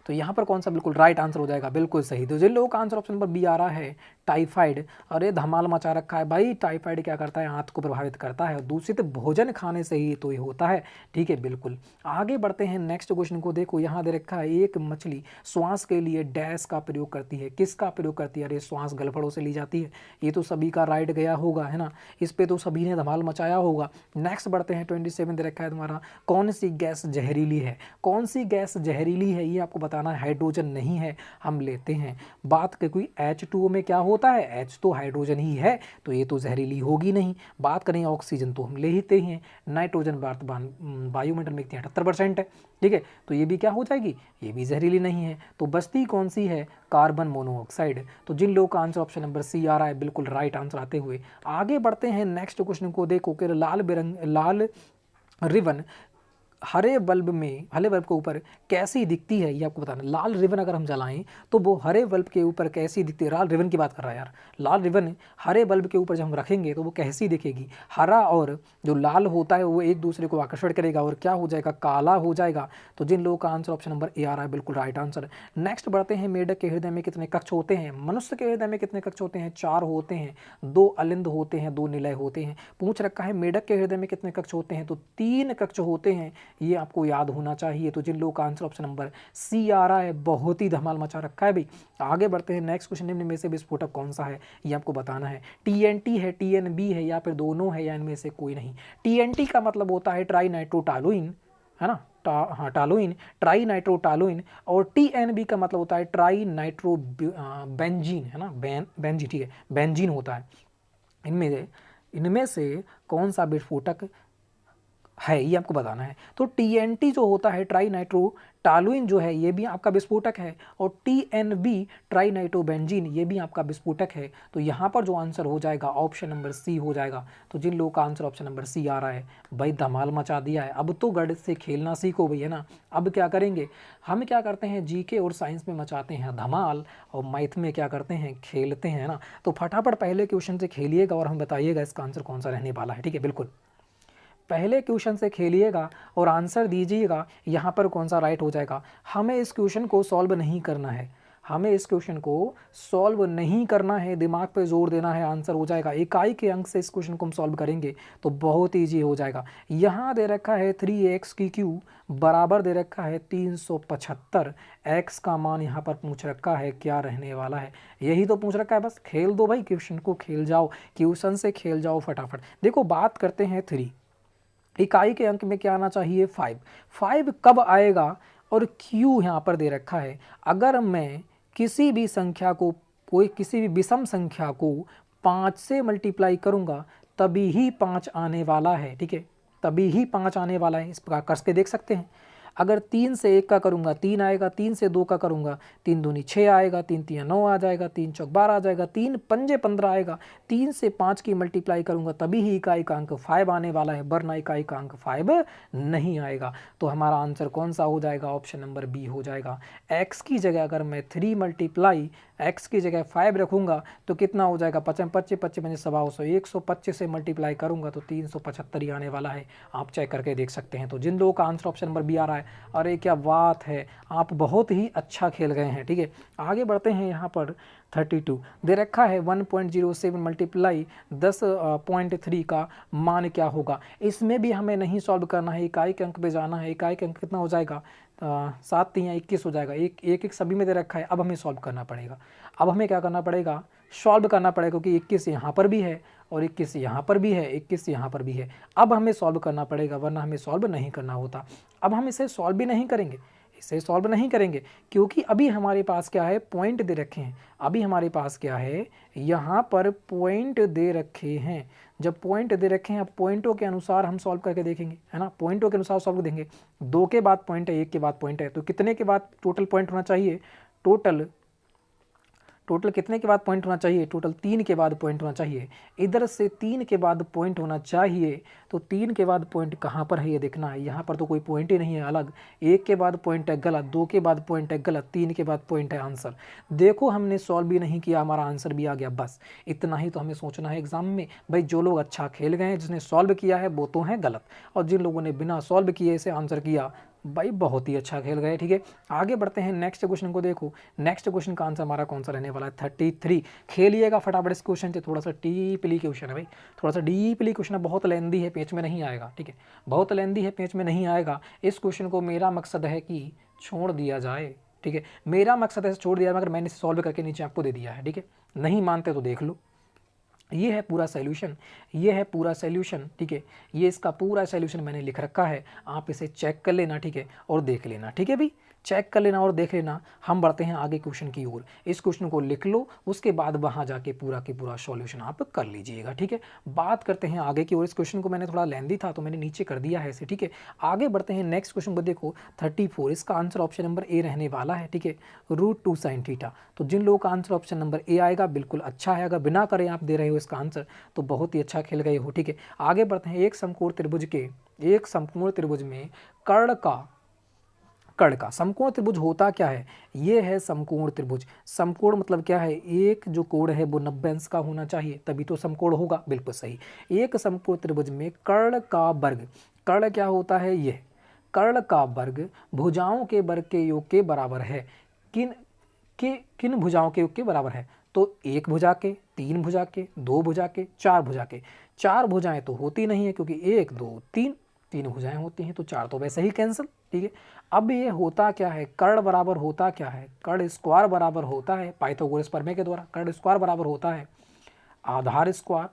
तो यहाँ पर कौन सा बिल्कुल राइट आंसर हो जाएगा, बिल्कुल सही। तो जिन लोगों का आंसर ऑप्शन नंबर बी आ रहा है टाइफाइड। अरे धमाल मचा रखा है भाई। टाइफाइड क्या करता है, आंत को प्रभावित करता है। दूषित भोजन खाने से ही तो ये होता है। ठीक है, बिल्कुल। आगे बढ़ते हैं। नेक्स्ट क्वेश्चन को देखो, यहाँ दे रखा है एक मछली श्वास के लिए डैश का प्रयोग करती है। किसका प्रयोग करती है, अरे श्वास गलफड़ों से ली जाती है। ये तो सभी का राइट गया होगा, है ना, इस पे तो सभी ने धमाल मचाया होगा। नेक्स्ट बढ़ते हैं। 27 दे रखा है तुम्हारा, कौन सी गैस जहरीली है। कौन सी गैस जहरीली है ये आपको बताना है। हाइड्रोजन नहीं है, हम लेते हैं बात के कोई H2O में क्या होता है, H तो हाइड्रोजन ही है, तो ये तो जहरीली होगी नहीं। बात करें ऑक्सीजन तो हम ले ही हैं। नाइट्रोजन वायुमंडल में 78% है। ठीक है, तो ये भी क्या हो जाएगी, ये भी जहरीली नहीं है। तो बस्ती कौन सी है, कार्बन मोनोऑक्साइड। तो जिन लोगों का आंसर ऑप्शन नंबर सी आ रहा है, बिल्कुल राइट आंसर आते हुए आगे बढ़ते हैं। नेक्स्ट क्वेश्चन को देखो कि लाल रिबन हरे बल्ब के ऊपर कैसी दिखती है ये आपको बताना। लाल रिबन अगर हम जलाएं तो वो हरे बल्ब के ऊपर कैसी दिखती है, लाल रिबन की बात कर रहा है यार। लाल रिबन हरे बल्ब के ऊपर जब हम रखेंगे तो वो कैसी दिखेगी, हरा और जो लाल होता है वो एक दूसरे को आकर्षण करेगा और क्या हो जाएगा, काला हो जाएगा। तो जिन लोगों का आंसर ऑप्शन नंबर ए आ रहा है बिल्कुल राइट आंसर। नेक्स्ट बढ़ते हैं, मेढक के हृदय में कितने कक्ष होते हैं? मनुष्य के हृदय में कितने कक्ष होते हैं? 4 होते हैं, 2 अलिंद होते हैं, 2 निलय होते हैं। पूछ रखा है मेढक के हृदय में कितने कक्ष होते हैं, तो 3 कक्ष होते हैं, ये आपको याद होना चाहिए। तो जिन लोगों का आंसर ऑप्शन नंबर सी आ रहा है, बहुत ही धमाल मचा रखा है भाई। आगे बढ़ते हैं, नेक्स्ट क्वेश्चन, निम्न में से विस्फोटक कौन सा है ये आपको बताना है। टीएनटी है, टीएनबी है, या फिर दोनों है, या इनमें से कोई नहीं। टीएनटी का मतलब होता है ट्राई नाइट्रोटालुइन, है ना, हाँ टालुइन, ट्राई नाइट्रोटालुइन। और टीएनबी का मतलब होता है ट्राई नाइट्रो बेंजीन, है ना, बेंजीन, ठीक है, बेंजीन होता है। इनमें से कौन सा विस्फोटक है ये आपको बताना है। तो टीएनटी जो होता है ट्राई नाइट्रोटालुइन जो है ये भी आपका विस्फोटक है, और टीएनबी ट्राई नाइट्रोबेंजीन ये भी आपका विस्फोटक है। तो यहाँ पर जो आंसर हो जाएगा ऑप्शन नंबर सी हो जाएगा। तो जिन लोगों का आंसर ऑप्शन नंबर सी आ रहा है, भाई धमाल मचा दिया है। अब तो गणित से खेलना सीखो भाई, है ना। अब क्या करेंगे, हम क्या करते हैं, जीके और साइंस में मचाते हैं धमाल, और मैथ में क्या करते हैं, खेलते हैं, है ना। तो फटाफट पहले क्वेश्चन से खेलिएगा और हम बताइएगा इसका आंसर कौन सा रहने वाला है, ठीक है। बिल्कुल पहले क्वेश्चन से खेलिएगा और आंसर दीजिएगा यहाँ पर कौन सा राइट हो जाएगा। हमें इस क्वेश्चन को सॉल्व नहीं करना है, हमें इस क्वेश्चन को सॉल्व नहीं करना है, दिमाग पे जोर देना है, आंसर हो जाएगा। इकाई के अंक से इस क्वेश्चन को हम सॉल्व करेंगे तो बहुत ईजी हो जाएगा। यहाँ दे रखा है 3x की क्यू बराबर दे रखा है 375, x का मान यहाँ पर पूछ रखा है क्या रहने वाला है, यही तो पूछ रखा है। बस खेल दो भाई, क्वेश्चन को खेल जाओ, क्वेश्चन से खेल जाओ फटाफट। देखो बात करते हैं 3, इकाई के अंक में क्या आना चाहिए, 5 कब आएगा, और क्यू यहाँ पर दे रखा है। अगर मैं किसी भी संख्या को, कोई किसी भी विषम संख्या को 5 से मल्टीप्लाई करूँगा तभी ही 5 आने वाला है, ठीक है, तभी ही 5 आने वाला है। इस प्रकार करके देख सकते हैं। अगर 3 से 1 का करूँगा 3 आएगा, 3 से 2 का करूँगा 3 दूनी 6 आएगा, 3 तिया 9 आ जाएगा, 3 चौक 12 आ जाएगा, 3 पंजे 15 आएगा। 3 से 5 की मल्टीप्लाई करूँगा तभी ही इकाई का अंक 5 आने वाला है, वरना इकाई का अंक 5 नहीं आएगा। तो हमारा आंसर कौन सा हो जाएगा, ऑप्शन नंबर बी हो जाएगा। x की जगह अगर मैं 3 मल्टीप्लाई x की जगह 5 रखूँगा तो कितना हो जाएगा, 55 55 55 100, 125 से मल्टीप्लाई करूँगा तो 375 ही आने वाला है। आप चेक करके देख सकते हैं। तो जिन लोगों का आंसर ऑप्शन नंबर बी आ रहा है, अरे क्या बात है, आप बहुत ही अच्छा खेल गए हैं, ठीक है। आगे बढ़ते हैं, यहाँ पर 32 दे रखा है 1.07 मल्टीप्लाई 10.3 का मान क्या होगा। इसमें भी हमें नहीं सॉल्व करना है, इकाई के अंक पे जाना है। इकाई के अंक कितना हो जाएगा, 7 3 21 हो जाएगा, एक सभी में दे रखा है। अब हमें सॉल्व करना पड़ेगा, अब हमें क्या करना पड़ेगा, सॉल्व करना पड़ेगा, क्योंकि 21 यहाँ पर भी है और 21 यहाँ पर भी है, 21 यहाँ पर भी है। अब हमें सॉल्व करना पड़ेगा, वरना हमें सॉल्व नहीं करना होता। अब हम इसे सॉल्व भी नहीं करेंगे, इसे सॉल्व नहीं करेंगे, क्योंकि अभी हमारे पास क्या है, पॉइंट दे रखे हैं। अभी हमारे पास क्या है, यहाँ पर पॉइंट दे रखे हैं। जब पॉइंट दे रखे हैं, अब पॉइंटों के अनुसार हम सॉल्व करके देखेंगे, है ना। पॉइंटों के अनुसार सॉल्व देंगे। 2 के बाद पॉइंट है, 1 के बाद पॉइंट है, तो कितने के बाद टोटल पॉइंट होना चाहिए, टोटल कितने के बाद पॉइंट होना चाहिए, टोटल 3 के बाद पॉइंट होना चाहिए। इधर से 3 के बाद पॉइंट होना चाहिए, तो 3 के बाद पॉइंट कहाँ पर है ये देखना है। यहाँ पर तो कोई पॉइंट ही नहीं है अलग। 1 के बाद पॉइंट है गलत, 2 के बाद पॉइंट है गलत, 3 के बाद पॉइंट है आंसर। देखो हमने सॉल्व भी नहीं किया, हमारा आंसर भी आ गया। बस इतना ही तो हमें सोचना है एग्जाम में। भाई जो लोग अच्छा खेल गए हैं, जिसने सॉल्व किया है वो तो हैं गलत, और जिन लोगों ने बिना सॉल्व किए इसे आंसर किया, भाई बहुत ही अच्छा खेल गए, ठीक है। आगे बढ़ते हैं, नेक्स्ट क्वेश्चन को देखो। नेक्स्ट क्वेश्चन का आंसर हमारा कौन सा रहने वाला है, 33। खेलिएगा फटाफट इस क्वेश्चन से, थोड़ा सा डीपली क्वेश्चन है भाई, थोड़ा सा डीपली क्वेश्चन है, बहुत लेंदी है, पेज में नहीं आएगा, ठीक है, बहुत लेंदी है, पेज में नहीं आएगा। इस क्वेश्चन को मेरा मकसद है कि छोड़ दिया जाए, ठीक है, मेरा मकसद है छोड़ दिया, मगर मैंने इसे सॉल्व करके नीचे आपको दे दिया है, ठीक है। नहीं मानते तो देख लो, ये है पूरा सॉल्यूशन, ये है पूरा सॉल्यूशन, ठीक है। ये इसका पूरा सॉल्यूशन मैंने लिख रखा है, आप इसे चेक कर लेना, ठीक है, और देख लेना, ठीक है भाई। चेक कर लेना और देख लेना। हम बढ़ते हैं आगे क्वेश्चन की ओर। इस क्वेश्चन को लिख लो, उसके बाद वहाँ जाके पूरा के पूरा सॉल्यूशन आप कर लीजिएगा, ठीक है। बात करते हैं आगे की ओर। इस क्वेश्चन को मैंने थोड़ा लेंदी था तो मैंने नीचे कर दिया है इसे, ठीक है। आगे बढ़ते हैं नेक्स्ट क्वेश्चन को। देखो 34, इसका आंसर ऑप्शन नंबर ए रहने वाला है, ठीक है, √2 sin थीटा। तो जिन लोगों का आंसर ऑप्शन नंबर ए आएगा बिल्कुल अच्छा है। अगर बिना करे आप दे रहे हो इसका आंसर तो बहुत ही अच्छा खेल गए हो, ठीक है। आगे बढ़ते हैं। एक समकोण त्रिभुज में कर्ण का समकोण त्रिभुज होता क्या है? ये है समकोण त्रिभुज। समकोण मतलब क्या है? एक जो कोण है वो 90 अंश का होना चाहिए, तभी तो समकोण होगा। बिल्कुल सही। एक समकोण त्रिभुज में कर्ण का वर्ग, कर्ण क्या होता है? ये कर्ण का वर्ग भुजाओं के वर्ग के योग के बराबर है। किन भुजाओं के योग के बराबर है? तो एक भुजा के, तीन भुजा के, दो भुजा के, चार भुजा के। चार भुजाएं तो होती नहीं है क्योंकि एक दो तीन, तीन भुजाएं होती हैं, तो चार तो वैसे ही कैंसिल, ठीक है। अब ये होता क्या है? कर्ण बराबर होता क्या है? कर्ण स्क्वायर बराबर होता है पाइथागोरस प्रमेय के द्वारा। कर्ण स्क्वायर बराबर होता है आधार स्क्वायर,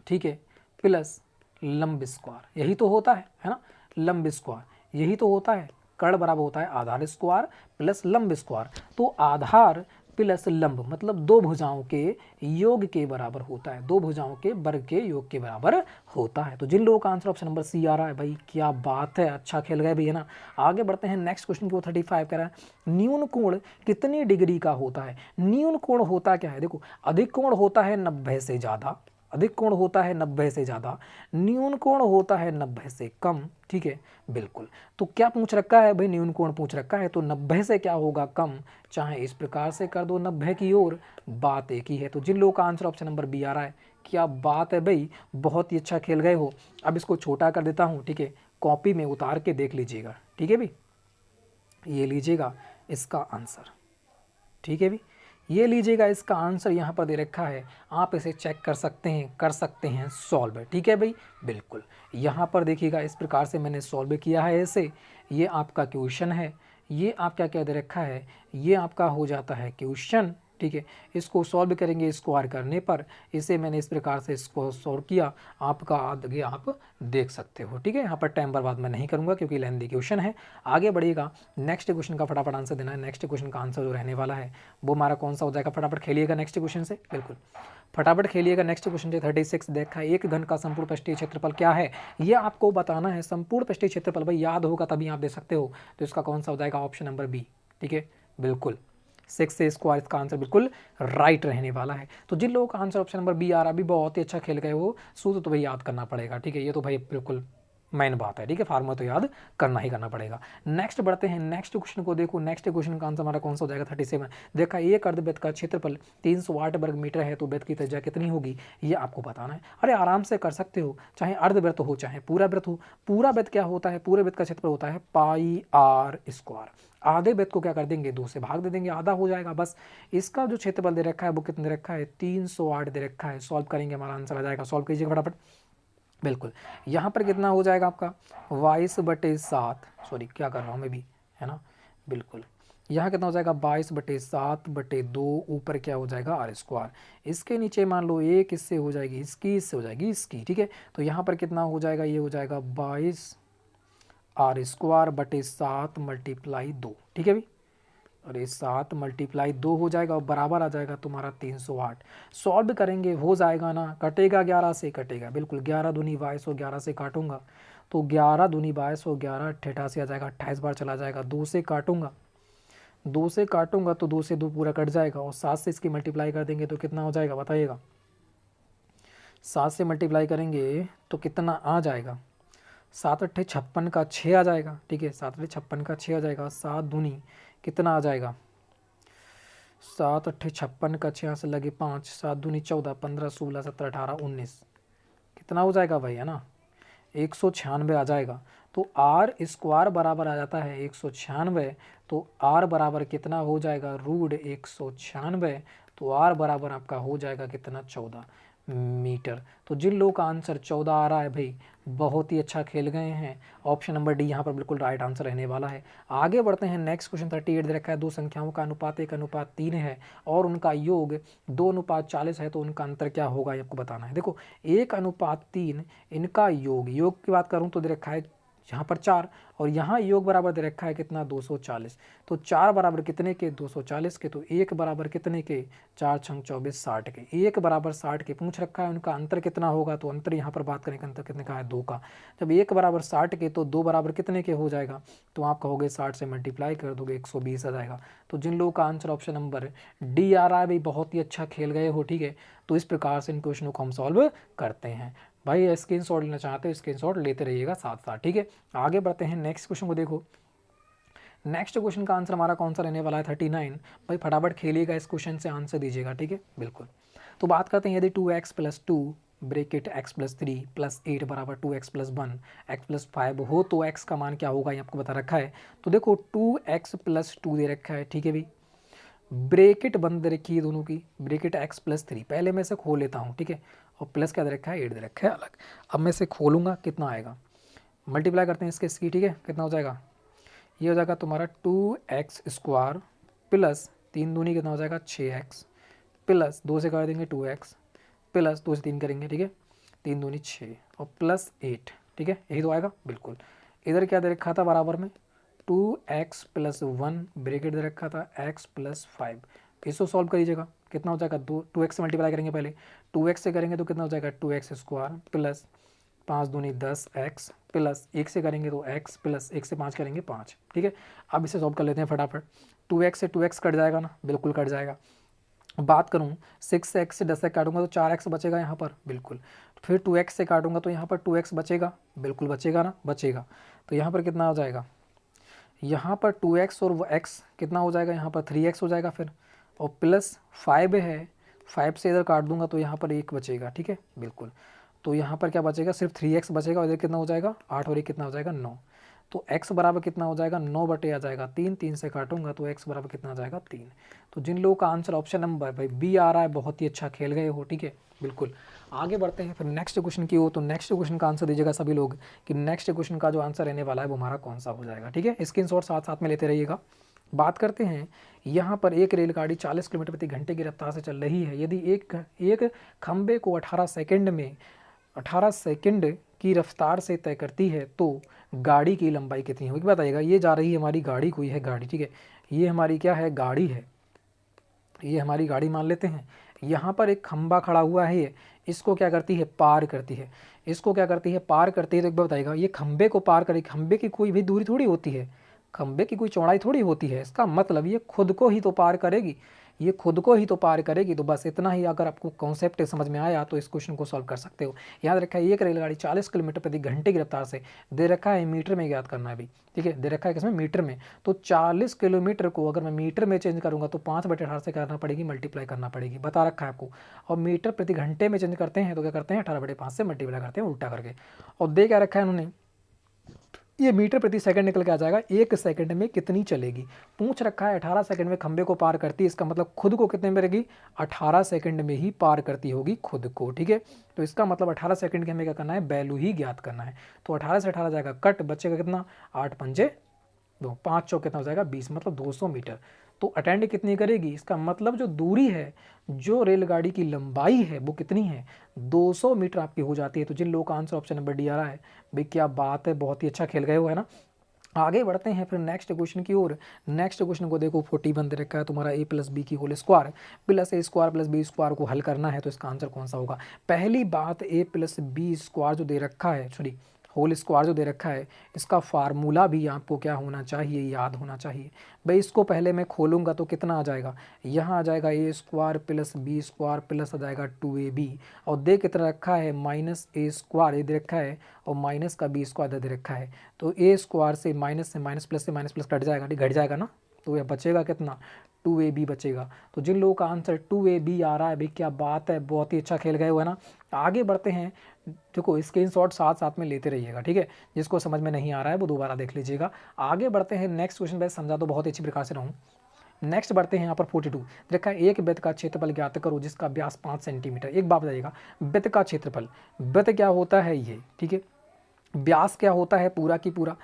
ठीक है, प्लस लंब स्क्वायर। यही तो होता है ना, लंब स्क्वायर यही तो होता है। कर्ण बराबर होता है आधार स्क्वायर प्लस लंब स्क्वायर। तो आधार प्लस लंब मतलब दो भुजाओं के योग के बराबर होता है, दो भुजाओं के वर्ग के योग के बराबर होता है। तो जिन लोगों का आंसर ऑप्शन नंबर सी आ रहा है, भाई क्या बात है, अच्छा खेल गए भैया ना। आगे बढ़ते हैं नेक्स्ट क्वेश्चन की ओर। 35 कह रहा है न्यून कोण कितनी डिग्री का होता है? न्यून कोण होता क्या है? देखो अधिक कोण होता है 90 से ज़्यादा, अधिक कोण होता है 90 से ज़्यादा, न्यून कोण होता है 90 से कम, ठीक है, बिल्कुल। तो क्या पूछ रखा है भाई? न्यून कोण पूछ रखा है, तो 90 से क्या होगा? कम। चाहे इस प्रकार से कर दो 90 की ओर, बात एक ही है। तो जिन लोगों का आंसर ऑप्शन नंबर बी आ रहा है, क्या बात है भाई, बहुत ही अच्छा खेल गए हो। अब इसको छोटा कर देता हूँ, ठीक है, कॉपी में उतार के देख लीजिएगा, ठीक है भाई। ये लीजिएगा इसका आंसर, ठीक है भाई, ये लीजिएगा इसका आंसर यहाँ पर दे रखा है। आप इसे चेक कर सकते हैं सॉल्व, ठीक है भाई, बिल्कुल। यहाँ पर देखिएगा इस प्रकार से मैंने सॉल्व किया है इसे। ये आपका क्वेश्चन है, ये आपका क्या दे रखा है? ये आपका हो जाता है क्वेश्चन, ठीक है। इसको सॉल्व करेंगे स्क्वायर करने पर। इसे मैंने इस प्रकार से इसको सॉल्व किया, आपका आगे आप देख सकते हो, ठीक है। यहाँ पर टाइम बर्बाद मैं नहीं करूँगा क्योंकि लेंथी क्वेश्चन है। आगे बढ़िएगा, नेक्स्ट क्वेश्चन का फटाफट आंसर देना है। नेक्स्ट क्वेश्चन का आंसर जो रहने वाला है वो हमारा कौन सा हो जाएगा? फटाफट खेलिएगा नेक्स्ट क्वेश्चन से, बिल्कुल फटाफट खेलिएगा। नेक्स्ट क्वेश्चन से 36 देखा है, एक घन का संपूर्ण पृष्ठीय क्षेत्रफल क्या है? ये आपको बताना है। संपूर्ण पृष्ठीय क्षेत्रफल भाई याद होगा तभी आप दे सकते हो। तो इसका कौन सा हो जाएगा? ऑप्शन नंबर बी, ठीक है, बिल्कुल 6 से स्क्वायर इसका आंसर बिल्कुल राइट रहने वाला है। तो जिन लोगों का आंसर ऑप्शन नंबर बी आ रहा है भी बहुत ही अच्छा खेल गए हो। सूत्र तो भाई याद करना पड़ेगा, ठीक है, ये तो भाई बिल्कुल मेन बात है, ठीक है, फार्मूला तो याद करना ही करना पड़ेगा। नेक्स्ट बढ़ते हैं, नेक्स्ट क्वेश्चन को देखो। नेक्स्ट क्वेश्चन का आंसर हमारा कौन सा हो जाएगा? 37। देखा एक अर्धवृत्त का क्षेत्रफल 308 वर्ग मीटर है, तो वृत्त की त्रिज्या कितनी होगी? ये आपको बताना है। अरे आराम से कर सकते हो, चाहे अर्धवृत्त हो चाहे पूरा वृत्त हो। पूरा वृत्त क्या होता है? पूरे वृत्त का क्षेत्रफल होता है πr²। आधे वृत्त को क्या कर देंगे? 2 से भाग दे देंगे, आधा हो जाएगा बस। इसका जो क्षेत्रफल दे रखा है वो कितना दे रखा है? 308 दे रखा है। सॉल्व करेंगे, हमारा आंसर आ जाएगा। सॉल्व कीजिएगा फटाफट, बिल्कुल। यहाँ पर कितना हो जाएगा आपका? 22/7, सॉरी क्या कर रहा हूँ मैं भी, है ना, बिल्कुल। यहाँ कितना हो जाएगा? 22/7/2, ऊपर क्या हो जाएगा? r²। इसके नीचे मान लो एक इससे हो जाएगी इसकी, इससे हो जाएगी इसकी, ठीक है। तो यहाँ पर कितना हो जाएगा? ये हो जाएगा 22r²/7 × 2, ठीक है भाई। और ये 7 × 2 हो जाएगा और बराबर आ जाएगा तुम्हारा 308। सॉल्व करेंगे हो जाएगा ना, कटेगा 11 से, कटेगा बिल्कुल। 11 दूनी 22 और 11 से काटूंगा तो 11 दूनी 22 और 11 88 आ जाएगा, 28 बार चला जाएगा। 2 से काटूंगा, 2 से काटूंगा तो 2 से 2 पूरा कट जाएगा, और 7 से इसकी मल्टीप्लाई कर देंगे तो कितना हो जाएगा बताइएगा? 7 से मल्टीप्लाई करेंगे तो कितना आ जाएगा? 7 × 8 = 56 का 6 आ जाएगा, ठीक है, 7 × 8 = 56 का 6 आ जाएगा। 7 दूनी कितना आ जाएगा? 7 × 8 = 56 का 6 से लगे 5, 7 दूनी 14, 15 16 17 18 19, कितना हो जाएगा भाई, है ना, 196 आ जाएगा। तो r² बराबर आ जाता है 196। तो r बराबर कितना हो जाएगा? √196। तो r बराबर आपका हो जाएगा कितना? 14 मीटर। तो जिन लोगों का आंसर 14 आ रहा है भाई बहुत ही अच्छा खेल गए हैं। ऑप्शन नंबर डी यहाँ पर बिल्कुल राइट आंसर रहने वाला है। आगे बढ़ते हैं, नेक्स्ट क्वेश्चन 38 दे रखा है। दो संख्याओं का अनुपात 1:3 है और उनका योग 2:40 है, तो उनका अंतर क्या होगा ये आपको बताना है। देखो 1:3 इनका योग की बात करूँ तो दे रखा है यहाँ पर 4 और यहाँ योग बराबर दे रखा है कितना 240। तो 4 बराबर कितने के 240 के, तो 1 बराबर कितने के 4 छंग 24 60 के, 1 बराबर 60 के पूछ रखा है। उनका अंतर कितना होगा, तो अंतर यहाँ पर बात करें अंतर कितने का है 2 का। जब 1 बराबर 60 के तो 2 बराबर कितने के हो जाएगा, तो आप कहोगे 60 से मल्टीप्लाई कर दोगे 120 आ जाएगा। तो जिन लोगों का आंसर ऑप्शन नंबर डी आ रहा है भाई बहुत ही अच्छा खेल गए हो, ठीक है। तो इस प्रकार से इन क्वेश्चनों को हम सॉल्व करते हैं भाई। स्क्रीनशॉट लेना चाहते हो स्क्रीनशॉट लेते रहिएगा साथ साथ, ठीक है। आगे बढ़ते हैं नेक्स्ट क्वेश्चन को देखो। नेक्स्ट क्वेश्चन का आंसर हमारा कौन सा रहने वाला है 39। भाई फटाफट खेलिएगा, इस क्वेश्चन से आंसर दीजिएगा, ठीक है बिल्कुल। तो बात करते हैं यदि 2x + 2 ब्रेकेट x + 3 + 8 बराबर 2x + 1 x + 5 हो तो x का मान क्या होगा, ये आपको बता रखा है। तो देखो 2x + 2 दे रखा है, ठीक है भाई। ब्रेकेट बंद दे रखी है दोनों की, ब्रेकेट x + 3 पहले मैं इसे खोल लेता हूँ, ठीक है। और प्लस क्या दे रखा है 8 दे रखा है अलग। अब मैं इसे खोलूँगा, कितना आएगा, मल्टीप्लाई करते हैं इसकी, ठीक है। कितना हो जाएगा, ये हो जाएगा तुम्हारा 2x² प्लस 3 दूनी कितना हो जाएगा 6x प्लस 2 से कर देंगे 2x प्लस 2 से 3 करेंगे, ठीक है। 3 दूनी 6 और प्लस 8, ठीक है, यही तो आएगा बिल्कुल। इधर क्या दे रखा था बराबर में 2x + 1 ब्रेकेट दे रखा था x + 5। इसको सॉल्व करिएगा, कितना हो जाएगा 2x से मल्टीप्लाई करेंगे, पहले 2x से करेंगे तो कितना हो जाएगा 2x² प्लस 5 दूनी 10x प्लस 1 से करेंगे तो x प्लस 1 से 5 करेंगे 5, ठीक है। अब इसे सॉल्व कर लेते हैं फटाफट। 2x से 2x कट जाएगा ना, बिल्कुल कट जाएगा। बात करूँ 6x से 10x काटूंगा तो 4x बचेगा यहाँ पर, बिल्कुल। फिर 2x से काटूंगा तो यहाँ पर 2x बचेगा, बिल्कुल बचेगा ना, बचेगा। तो यहाँ पर कितना हो जाएगा, यहाँ पर 2x और x कितना हो जाएगा, यहाँ पर 3x हो जाएगा फिर, और प्लस 5 है, 5 से इधर काट दूंगा तो यहाँ पर 1 बचेगा, ठीक है बिल्कुल। तो यहाँ पर क्या बचेगा, सिर्फ 3x बचेगा, और इधर कितना हो जाएगा 8 और 1 कितना हो जाएगा 9। तो x बराबर कितना हो जाएगा 9 बटे आ जाएगा 3, 3 से काटूंगा तो x बराबर कितना आ जाएगा 3। तो जिन लोगों का आंसर ऑप्शन नंबर भाई बी आ रहा है बहुत ही अच्छा खेल गए हो, ठीक है बिल्कुल। आगे बढ़ते हैं फिर नेक्स्ट क्वेश्चन की हो। तो नेक्स्ट क्वेश्चन का आंसर दीजिएगा सभी लोग कि नेक्स्ट क्वेश्चन का जो आंसर रहने वाला है वो हमारा कौन सा हो जाएगा, ठीक है। स्क्रीनशॉट साथ साथ में लेते रहिएगा। बात करते हैं यहाँ पर एक रेलगाड़ी 40 किलोमीटर प्रति घंटे की रफ्तार से चल रही है। यदि एक खंबे को 18 सेकंड की रफ्तार से तय करती है तो गाड़ी की लंबाई कितनी होगी, बताइएगा। ये जा रही है हमारी गाड़ी, कोई है गाड़ी, ठीक है। ये हमारी क्या है, गाड़ी है, ये हमारी गाड़ी मान लेते हैं। यहाँ पर एक खंबा खड़ा हुआ है, ये इसको क्या करती है पार करती है, इसको क्या करती है पार करती है। तो एक बार बताइएगा, ये खंबे को पार करे, खंबे की कोई भी दूरी थोड़ी होती है, खंबे की कोई चौड़ाई थोड़ी होती है। इसका मतलब ये खुद को ही तो पार करेगी, ये खुद को ही तो पार करेगी। तो बस इतना ही अगर आपको कॉन्सेप्ट समझ में आया तो इस क्वेश्चन को सॉल्व कर सकते हो। याद रखा है एक रेलगाड़ी 40 किलोमीटर प्रति घंटे की रफ्तार से, दे रखा है मीटर में याद करना है अभी, ठीक है, दे रखा है किसमें मीटर में। तो 40 किलोमीटर को अगर मैं मीटर में चेंज करूंगा तो 5/18 से करना पड़ेगी, मल्टीप्लाई करना पड़ेगी, बता रखा है आपको। और मीटर प्रति घंटे में चेंज करते हैं तो क्या करते हैं 18/5 से मल्टीप्लाई करते हैं उल्टा करके। और दे क्या रखा है उन्होंने, ये मीटर प्रति सेकंड निकल के आ जाएगा, 1 सेकंड में कितनी चलेगी। पूछ रखा है 18 सेकंड में खंबे को पार करती है, इसका मतलब खुद को कितने में रहेगी 18 सेकंड में ही पार करती होगी खुद को, ठीक है। तो इसका मतलब 18 सेकंड के हमें क्या करना है, वैल्यू ही ज्ञात करना है। तो 18 से 18 जाएगा कट, बचेगा कितना 8 पंजे 2, 5 चौक कितना हो जाएगा 20, मतलब 200 मीटर। तो अटेंड कितनी करेगी, इसका मतलब जो दूरी है, जो रेलगाड़ी की लंबाई है वो कितनी है 200 मीटर आपकी हो जाती है। तो जिन लोगों का आंसर ऑप्शन नंबर डी आ रहा है भाई क्या बात है, बहुत ही अच्छा खेल गए हो, है ना। आगे बढ़ते हैं फिर नेक्स्ट क्वेश्चन की ओर। नेक्स्ट क्वेश्चन को देखो 41 दे रखा है तुम्हारा a + b की whole square plus a² + b² को हल करना है तो इसका आंसर कौन सा होगा। पहली बात a + b² जो दे रखा है, सॉरी होल स्क्वायर जो दे रखा है, इसका फार्मूला भी आपको क्या होना चाहिए, याद होना चाहिए भाई। इसको पहले मैं खोलूँगा तो कितना आ जाएगा, यहाँ आ जाएगा a² + b² प्लस आ जाएगा 2ab, और दे कितना रखा है -a² ये दे रखा है और माइनस का b² दे रखा है। तो a² से माइनस प्लस कट जाएगा, घट जाएगा ना, तो यह बचेगा कितना 2ab बचेगा। तो जिन लोगों का आंसर 2ab आ रहा है भाई क्या बात है, बहुत ही अच्छा खेल गए हो, है ना। आगे बढ़ते हैं, देखो स्क्रीनशॉट साथ साथ में लेते रहिएगा, ठीक है। जिसको समझ में नहीं आ रहा है वो दोबारा देख लीजिएगा। आगे बढ़ते हैं नेक्स्ट क्वेश्चन, वैसे समझा तो बहुत अच्छी प्रकार से रहूँ। नेक्स्ट बढ़ते हैं यहाँ पर 42 देखा है, एक वृत्त का क्षेत्रफल ज्ञात करो जिसका व्यास 5 सेंटीमीटर। एक बात बताइएगा, वृत्त का क्षेत्रफल, वृत्त क्या होता है ये, ठीक है, व्यास क्या होता है पूरा की पूरा,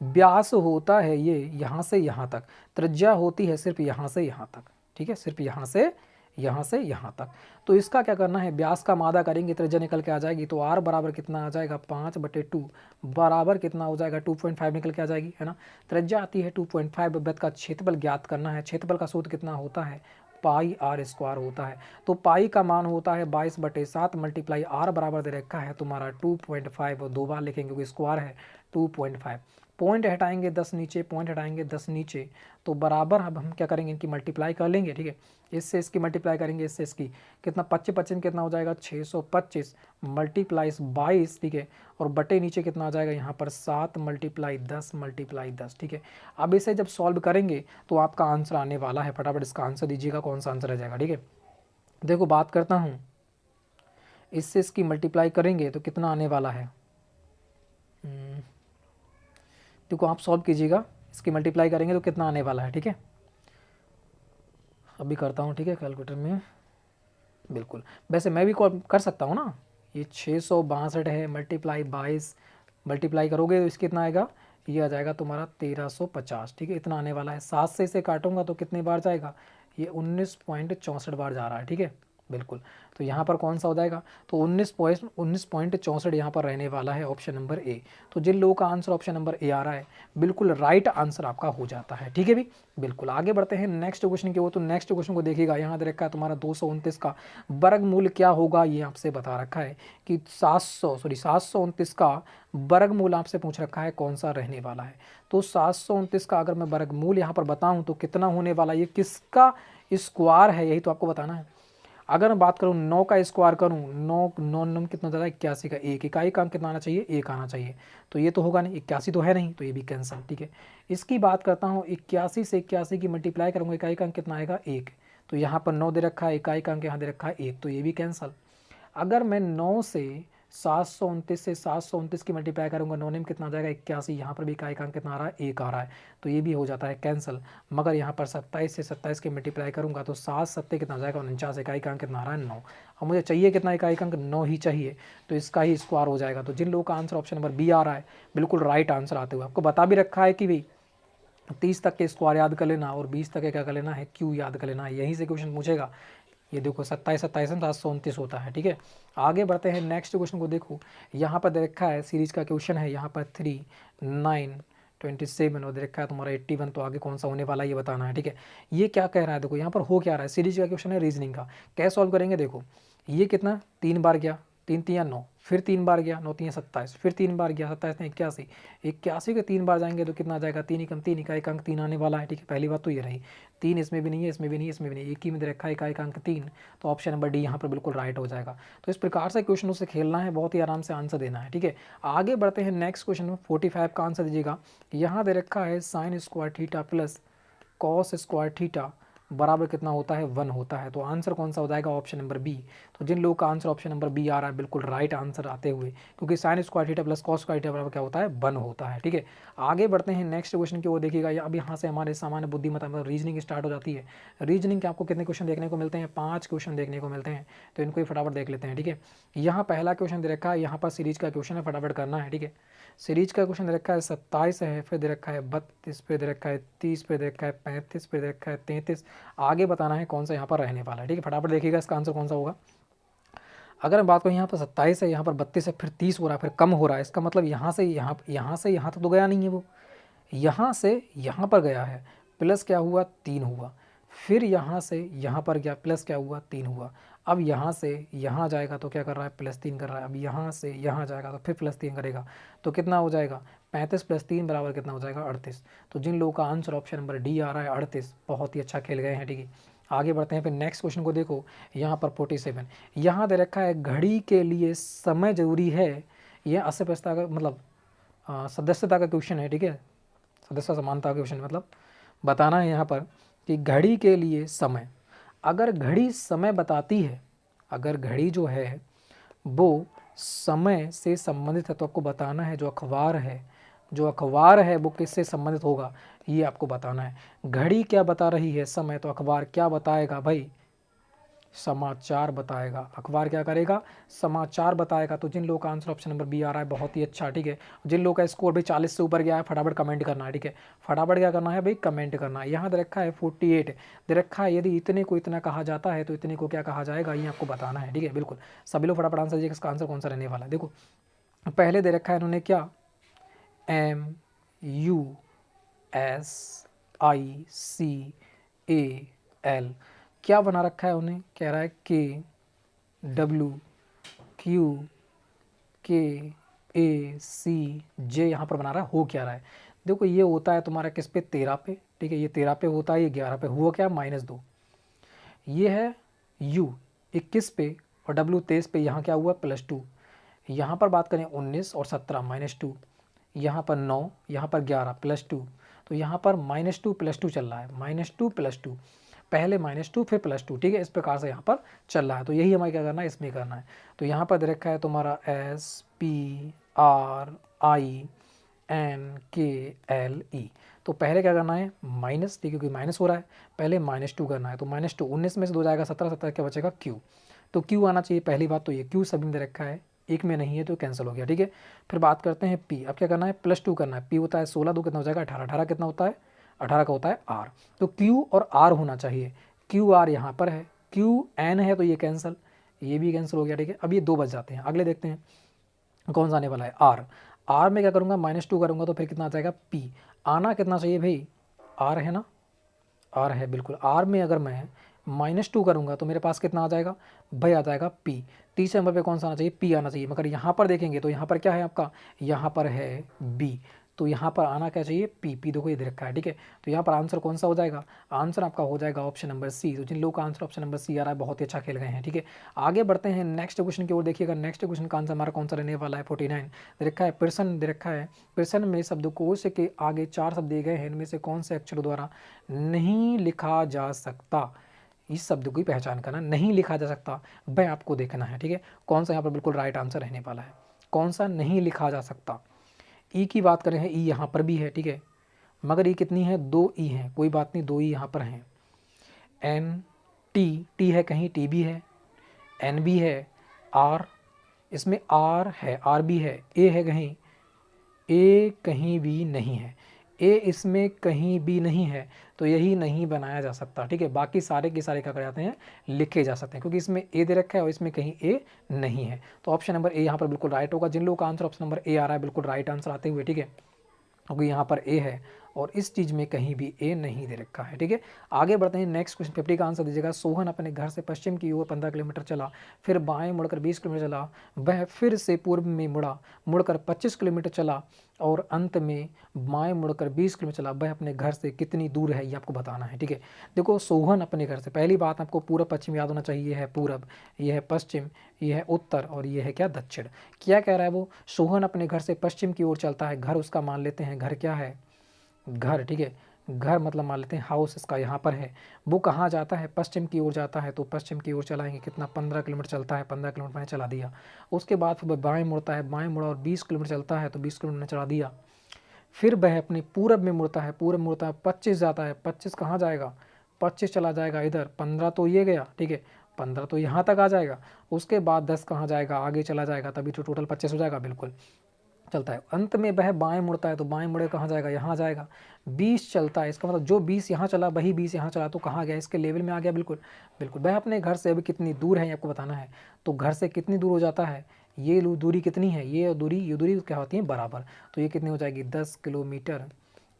व्यास होता है ये यहाँ से यहाँ तक, त्रिज्या होती है सिर्फ यहाँ से यहाँ तक, ठीक है, सिर्फ यहाँ से यहाँ से यहाँ तक। तो इसका क्या करना है, व्यास का मादा करेंगे, त्रिज्या निकल के आ जाएगी। तो r बराबर कितना आ जाएगा 5/2 बराबर कितना हो जाएगा 2.5 निकल के आ जाएगी, है ना। त्रिज्या आती है 2.5, वृत्त का क्षेत्रफल ज्ञात करना है। क्षेत्रफल का सूत्र कितना होता है, पाई r स्क्वायर होता है। तो पाई का मान होता है 22/7 मल्टीप्लाई r बराबर दे रखा है तुम्हारा 2.5, 2 बार लिखेंगे क्योंकि स्क्वायर है 2.5। पॉइंट हटाएंगे 10 नीचे, पॉइंट हटाएंगे 10 नीचे, तो बराबर अब हम क्या करेंगे, इनकी मल्टीप्लाई कर लेंगे, ठीक है। इससे इसकी मल्टीप्लाई करेंगे, इससे इसकी, कितना 25 कितना हो जाएगा 625 मल्टीप्लाई 22, ठीक है। और बटे नीचे कितना आ जाएगा यहाँ पर 7 मल्टीप्लाई 10, ठीक है। अब इसे जब सॉल्व करेंगे तो आपका आंसर आने वाला है, फटाफट इसका आंसर दीजिएगा, कौन सा आंसर आ जाएगा, ठीक है। देखो बात करता हूँ, इससे इसकी मल्टीप्लाई करेंगे तो कितना आने वाला है, देखो आप सॉल्व कीजिएगा, इसकी मल्टीप्लाई करेंगे तो कितना आने वाला है, ठीक है। अभी करता हूँ, ठीक है, कैलकुलेटर में, बिल्कुल। वैसे मैं भी कॉल कर सकता हूँ ना, ये 662 है मल्टीप्लाई 22, मल्टीप्लाई करोगे तो इसके कितना आएगा, ये आ जाएगा तुम्हारा 1350, ठीक है, इतना आने वाला है। 7 से इसे काटूंगा तो कितने बार जाएगा, ये 19.64 बार जा रहा है, ठीक है, बिल्कुल। तो यहाँ पर कौन सा हो जाएगा, तो 19.64 यहाँ पर रहने वाला है, ऑप्शन नंबर ए। तो जिन लोगों का आंसर ऑप्शन नंबर ए आ रहा है, बिल्कुल राइट आंसर आपका हो जाता है, ठीक है भी, बिल्कुल। आगे बढ़ते हैं नेक्स्ट क्वेश्चन की ओर। तो नेक्स्ट क्वेश्चन को देखिएगा, यहाँ दे रखा है तुम्हारा 229 का वर्गमूल क्या होगा, ये आपसे बता रखा है कि 729 का वर्गमूल आपसे पूछ रखा है कौन सा रहने वाला है। तो 729 का अगर मैं वर्गमूल यहाँ पर बताऊँ तो कितना होने वाला है, ये किसका स्क्वायर है, यही तो आपको बताना है। अगर मैं बात करूँ 9 का स्क्वायर करूँ, 9 कितना ज़्यादा 81 का, एक इकाई का अंक कितना आना चाहिए, एक आना चाहिए। तो ये तो होगा नहीं, 81 तो है नहीं, तो ये भी कैंसिल, ठीक है। इसकी बात करता हूँ, 81 से 81 की मल्टीप्लाई करूँगा, इकाई का अंक कितना आएगा, एक। तो यहाँ पर 9 दे रखा है, इकाई का अंक यहाँ दे रखा है एक, तो ये भी कैंसिल। अगर मैं 9 से 729 की मल्टीप्लाई करूँगा, 9 में कितना आ जाएगा 81, यहाँ पर भी इकाई का अंक कितना आ रहा है, एक आ रहा है, तो ये भी हो जाता है कैंसिल। मगर यहाँ पर 27 से 27 की मल्टीप्लाई करूँगा तो 7 7 कितना आ जाएगा 49, इकाई का अंक कितना आ रहा है 9। अब मुझे चाहिए कितना, इकाई का अंक 9 ही चाहिए, तो इसका ही स्क्वायर हो जाएगा। तो जिन लोगों का आंसर ऑप्शन नंबर बी आ रहा है, बिल्कुल राइट आंसर आते हुए आपको बता भी रखा है कि भाई 30 तक के स्क्वायर याद कर लेना और 20 तक के क्या कर लेना है, क्यू याद कर लेना है, यहीं से क्वेश्चन पूछेगा। ये देखो 27 में 729 होता है, ठीक है। आगे बढ़ते हैं नेक्स्ट क्वेश्चन को। देखो यहाँ पर दे रखा है, सीरीज का क्वेश्चन है, यहाँ पर 3 9 27 और दे रखा है तुम्हारा 81, तो आगे कौन सा होने वाला है ये बताना है, ठीक है। ये क्या कह रहा है, देखो यहाँ पर हो क्या रहा है, सीरीज का क्वेश्चन है, रीजनिंग का। कैसे सॉल्व करेंगे, देखो ये कितना 3 बार गया, 3 3 9, फिर 3 बार गया, 9 3 27, फिर 3 बार गया, 27 81, 81 के 3 बार जाएंगे तो कितना आ जाएगा, 3 एकम 3, इकाई का अंक 3 आने वाला है, ठीक है। पहली बात तो ये रही, 3 इसमें भी नहीं है, इसमें भी नहीं है, इसमें भी नहीं, एक ही में दे रखा है, इकाई का अंक 3, तो ऑप्शन नंबर डी यहाँ पर बिल्कुल राइट हो जाएगा। तो इस प्रकार से क्वेश्चन से खेलना है, बहुत ही आराम से आंसर देना है, ठीक है। आगे बढ़ते हैं नेक्स्ट क्वेश्चन में, 45 का आंसर दीजिएगा। यहाँ दे रखा है sine square theta plus cos square theta बराबर कितना होता है, 1 होता है। तो आंसर कौन सा हो जाएगा, ऑप्शन नंबर बी। तो जिन लोगों का आंसर ऑप्शन नंबर बी आ रहा है, बिल्कुल राइट आंसर आते हुए, क्योंकि sine square theta plus cos square theta बराबर क्या होता है, 1 होता है, ठीक है। आगे बढ़ते हैं नेक्स्ट क्वेश्चन की ओर। देखिएगा अब यहाँ से हमारे सामान्य बुद्धिमत्ता मतलब रीजनिंग स्टार्ट हो जाती है। रीजनिंग के आपको कितने क्वेश्चन देखने को मिलते हैं, 5 क्वेश्चन देखने को मिलते हैं, तो इनको ही फटाफट देख लेते हैं, ठीक है। यहाँ पहला क्वेश्चन दे रखा है, यहाँ पर सीरीज का क्वेश्चन है, फटाफट करना है, ठीक है। सीरीज का क्वेश्चन दे रखा है 27 है, फिर दे रखा है 32, फिर दे रखा है 30, फिर दे रखा है 35, फिर दे रखा है 33। आगे बताना है कौन सा यहाँ पर रहने वाला है, ठीक है। फटाफट देखिएगा इसका आंसर कौन सा होगा। अगर मैं बात करूँ, यहाँ पर 27 है, यहाँ पर 32 है, फिर 30 हो रहा है, फिर कम हो रहा है, इसका मतलब यहाँ से यहाँ तक तो गया नहीं है वो, यहाँ से यहाँ पर गया है, प्लस क्या हुआ 3 हुआ, फिर यहाँ से यहाँ पर गया, प्लस क्या हुआ 3 हुआ। अब यहाँ से यहाँ जाएगा तो क्या कर रहा है, +3 कर रहा है। अब यहाँ से यहाँ जाएगा तो फिर +3 करेगा, तो कितना हो जाएगा 35 + 3 बराबर कितना हो जाएगा 38। तो जिन लोगों का आंसर ऑप्शन नंबर डी आ रहा है 38, बहुत ही अच्छा खेल गए हैं, ठीक है। आगे बढ़ते हैं, फिर नेक्स्ट क्वेश्चन को देखो, यहाँ पर 47 यहाँ दे रखा है, घड़ी के लिए समय जरूरी है। यह असभ्यता का मतलब सदस्यता का क्वेश्चन है, ठीक है, सदस्य समानता का क्वेश्चन, मतलब बताना है यहाँ पर कि घड़ी के लिए समय, अगर घड़ी समय बताती है, अगर घड़ी जो है वो समय से संबंधित है, तो आपको बताना है जो अखबार है वो किससे संबंधित होगा, ये आपको बताना है। घड़ी क्या बता रही है, समय, तो अखबार क्या बताएगा भाई, समाचार बताएगा। अखबार क्या करेगा? समाचार बताएगा। तो जिन लोगों का आंसर ऑप्शन नंबर बी आ रहा है बहुत ही अच्छा, ठीक है। जिन लोगों का स्कोर भी 40 से ऊपर गया है फटाफट कमेंट करना है, ठीक है। फटाफट क्या करना है भाई? कमेंट करना है। यहाँ दे रखा है 48 दे रखा है। यदि इतने को इतना कहा जाता है तो इतने को क्या कहा जाएगा, ये आपको बताना है, ठीक है। बिल्कुल सभी लोग फटाफट आंसर दीजिए, इसका आंसर कौन सा रहने वाला है। देखो पहले दे रखा है इन्होंने क्या, MUSICAL, क्या बना रखा है उन्हें? कह रहा है KWQKACJ, यहाँ पर बना रहा है। हो क्या रहा है? देखो ये होता है तुम्हारा किस पे? 13 पे, ठीक है। ये 13 पे होता है, ये 11 पे। हुआ क्या? -2। ये है U 21 पे और W 23 पे। यहाँ क्या हुआ? +2। यहाँ पर बात करें 19 और 17 -2, यहाँ पर 9, यहाँ पर 11 +2। तो यहाँ पर -2 +2 चल रहा है, -2 +2, पहले -2 फिर +2, ठीक है। इस प्रकार से यहाँ पर चल रहा है। तो यही हमें क्या करना है? इसमें करना है। तो यहाँ पर दे रखा है तुम्हारा SPRINKLE। तो पहले क्या करना है? माइनस, ठीक है, क्योंकि माइनस हो रहा है। पहले -2 करना है। तो -2 19 में से 2 जाएगा 17, 17 क्या बचेगा? Q। तो Q आना चाहिए पहली बात। तो ये Q सभी में दे रखा है, एक में नहीं है तो कैंसिल हो गया, ठीक है। फिर बात करते हैं P। अब क्या करना है? +2 करना है। P होता है 16, 2 कितना हो जाएगा? 18, 18 कितना होता है? 18 का होता है R। तो Q और R होना चाहिए। QR यहाँ पर है, QN है तो ये कैंसिल, ये भी कैंसिल हो गया, ठीक है। अब ये 2 बच जाते हैं। अगले देखते हैं कौन सा आने वाला है? R। R में क्या करूँगा? -2 करूँगा तो फिर कितना आ जाएगा? P। आना कितना चाहिए भाई? R है ना? R है, बिल्कुल। R में अगर मैं -2 करूँगा तो मेरे पास कितना आ जाएगा भाई? आ जाएगा P। तीसरे नंबर पे कौन सा आना चाहिए? P आना चाहिए। मगर यहाँ पर देखेंगे तो यहाँ पर क्या है आपका? यहाँ पर है B। तो यहाँ पर आना क्या चाहिए? P। P देखो ये दे रखा है, ठीक है। तो यहाँ पर आंसर कौन सा हो जाएगा? आंसर आपका हो जाएगा ऑप्शन नंबर C। तो जिन लोगों का आंसर ऑप्शन नंबर C आ रहा है बहुत ही अच्छा खेल गए हैं, ठीक है। आगे बढ़ते हैं नेक्स्ट क्वेश्चन की ओर। देखिएगा नेक्स्ट क्वेश्चन का आंसर हमारा कौन सा रहने वाला है? 49 दे रखा है। प्रश्न दे रखा है, प्रश्न में शब्दकोश के आगे 4 शब्द दिए गए हैं, इनमें से कौन से अक्षरों द्वारा नहीं लिखा जा सकता? इस शब्द की पहचान करना, नहीं लिखा जा सकता वह आपको देखना है, ठीक है। कौन सा यहाँ पर बिल्कुल राइट आंसर रहने वाला है? कौन सा नहीं लिखा जा सकता? ई की बात करें, ई यहाँ पर भी है, ठीक है। मगर ई कितनी है? 2 ई हैं, कोई बात नहीं, 2 ई यहाँ पर हैं। टी है कहीं, टी भी है, एन भी है, आर, इसमें आर है, आर भी है, ए है कहीं, ए कहीं भी नहीं है, ए इसमें कहीं भी नहीं है। तो यही नहीं बनाया जा सकता, ठीक है। बाकी सारे के सारे क्या कर जाते हैं? लिखे जा सकते हैं, क्योंकि इसमें ए दे रखा है और इसमें कहीं ए नहीं है। तो ऑप्शन नंबर ए यहाँ पर बिल्कुल राइट होगा। जिन लोगों का आंसर ऑप्शन नंबर ए आ रहा है बिल्कुल राइट आंसर आते हुए, ठीक है, क्योंकि यहाँ पर ए है और इस चीज़ में कहीं भी ए नहीं दे रखा है, ठीक है। आगे बढ़ते हैं नेक्स्ट क्वेश्चन 50 का आंसर दीजिएगा। सोहन अपने घर से पश्चिम की ओर 15 किलोमीटर चला, फिर बाएं मुड़कर 20 किलोमीटर चला, वह फिर से पूर्व में मुड़कर 25 किलोमीटर चला और अंत में बाएं मुड़कर 20 किलोमीटर चला। वह अपने घर से कितनी दूर है, ये आपको बताना है, ठीक है। देखो सोहन अपने घर से, पहली बात आपको पूर्व पश्चिम याद होना चाहिए। ये है पूर्व, ये है पश्चिम, ये है उत्तर और ये है क्या? दक्षिण। क्या कह रहा है वो? सोहन अपने घर से पश्चिम की ओर चलता है। घर उसका मान लेते हैं, घर क्या है? घर, ठीक है। घर मतलब मान लेते हैं हाउस इसका यहाँ पर है। वो कहाँ जाता है? पश्चिम की ओर जाता है। तो पश्चिम की ओर चलाएंगे, कितना? 15 किलोमीटर चलता है, 15 किलोमीटर मैंने चला दिया। उसके बाद फिर बाएं मुड़ता है, बाएं मुड़ा और 20 किलोमीटर चलता है, तो 20 किलोमीटर मैंने चला दिया। फिर वह अपने पूरब में मुड़ता है, पूरब मुड़ता है, 25 जाता है, 25 कहाँ जाएगा? 25 चला जाएगा इधर, 15 तो ये गया, ठीक है, 15 तो यहाँ तक आ जाएगा। उसके बाद 10 कहाँ जाएगा? आगे चला जाएगा, तभी तो टोटल 25 हो जाएगा, बिल्कुल चलता है। अंत में वह बाएं मुड़ता है, तो बाएं मुड़े कहाँ जाएगा? यहाँ जाएगा। 20 चलता है, इसका मतलब जो 20 यहाँ चला वही 20 यहाँ चला, तो कहाँ गया? इसके लेवल में आ गया, बिल्कुल बिल्कुल। वह अपने घर से अभी कितनी दूर है, ये आपको बताना है। तो घर से कितनी दूर हो जाता है? ये दूरी कितनी है? ये दूरी क्या होती है? बराबर। तो ये कितनी हो जाएगी? 10 किलोमीटर,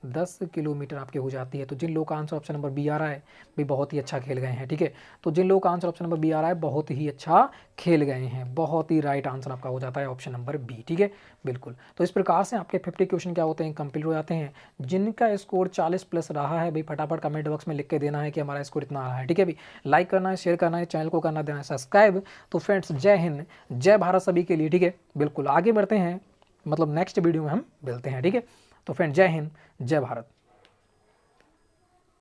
10 किलोमीटर आपके हो जाती है। तो जिन लोगों का आंसर ऑप्शन नंबर बी आ रहा है भी बहुत ही अच्छा खेल गए हैं, ठीक है। तो जिन लोगों का आंसर ऑप्शन नंबर बी आ रहा है बहुत ही अच्छा खेल गए हैं, बहुत ही राइट आंसर आपका हो जाता है ऑप्शन नंबर बी, ठीक है, बिल्कुल। तो इस प्रकार से आपके 50 क्वेश्चन क्या होते हैं? कंप्लीट हो जाते हैं। जिनका स्कोर 40+ रहा है भाई फटाफट कमेंट बॉक्स में लिख के देना है कि हमारा स्कोर इतना आ रहा है, ठीक है भाई। लाइक करना है, शेयर करना है, चैनल को करना देना है सब्सक्राइब। तो फ्रेंड्स जय हिंद, जय भारत सभी के लिए, ठीक है, बिल्कुल। आगे बढ़ते हैं, मतलब नेक्स्ट वीडियो में हम मिलते हैं, ठीक है। तो फ्रेंड जय हिंद, जय भारत।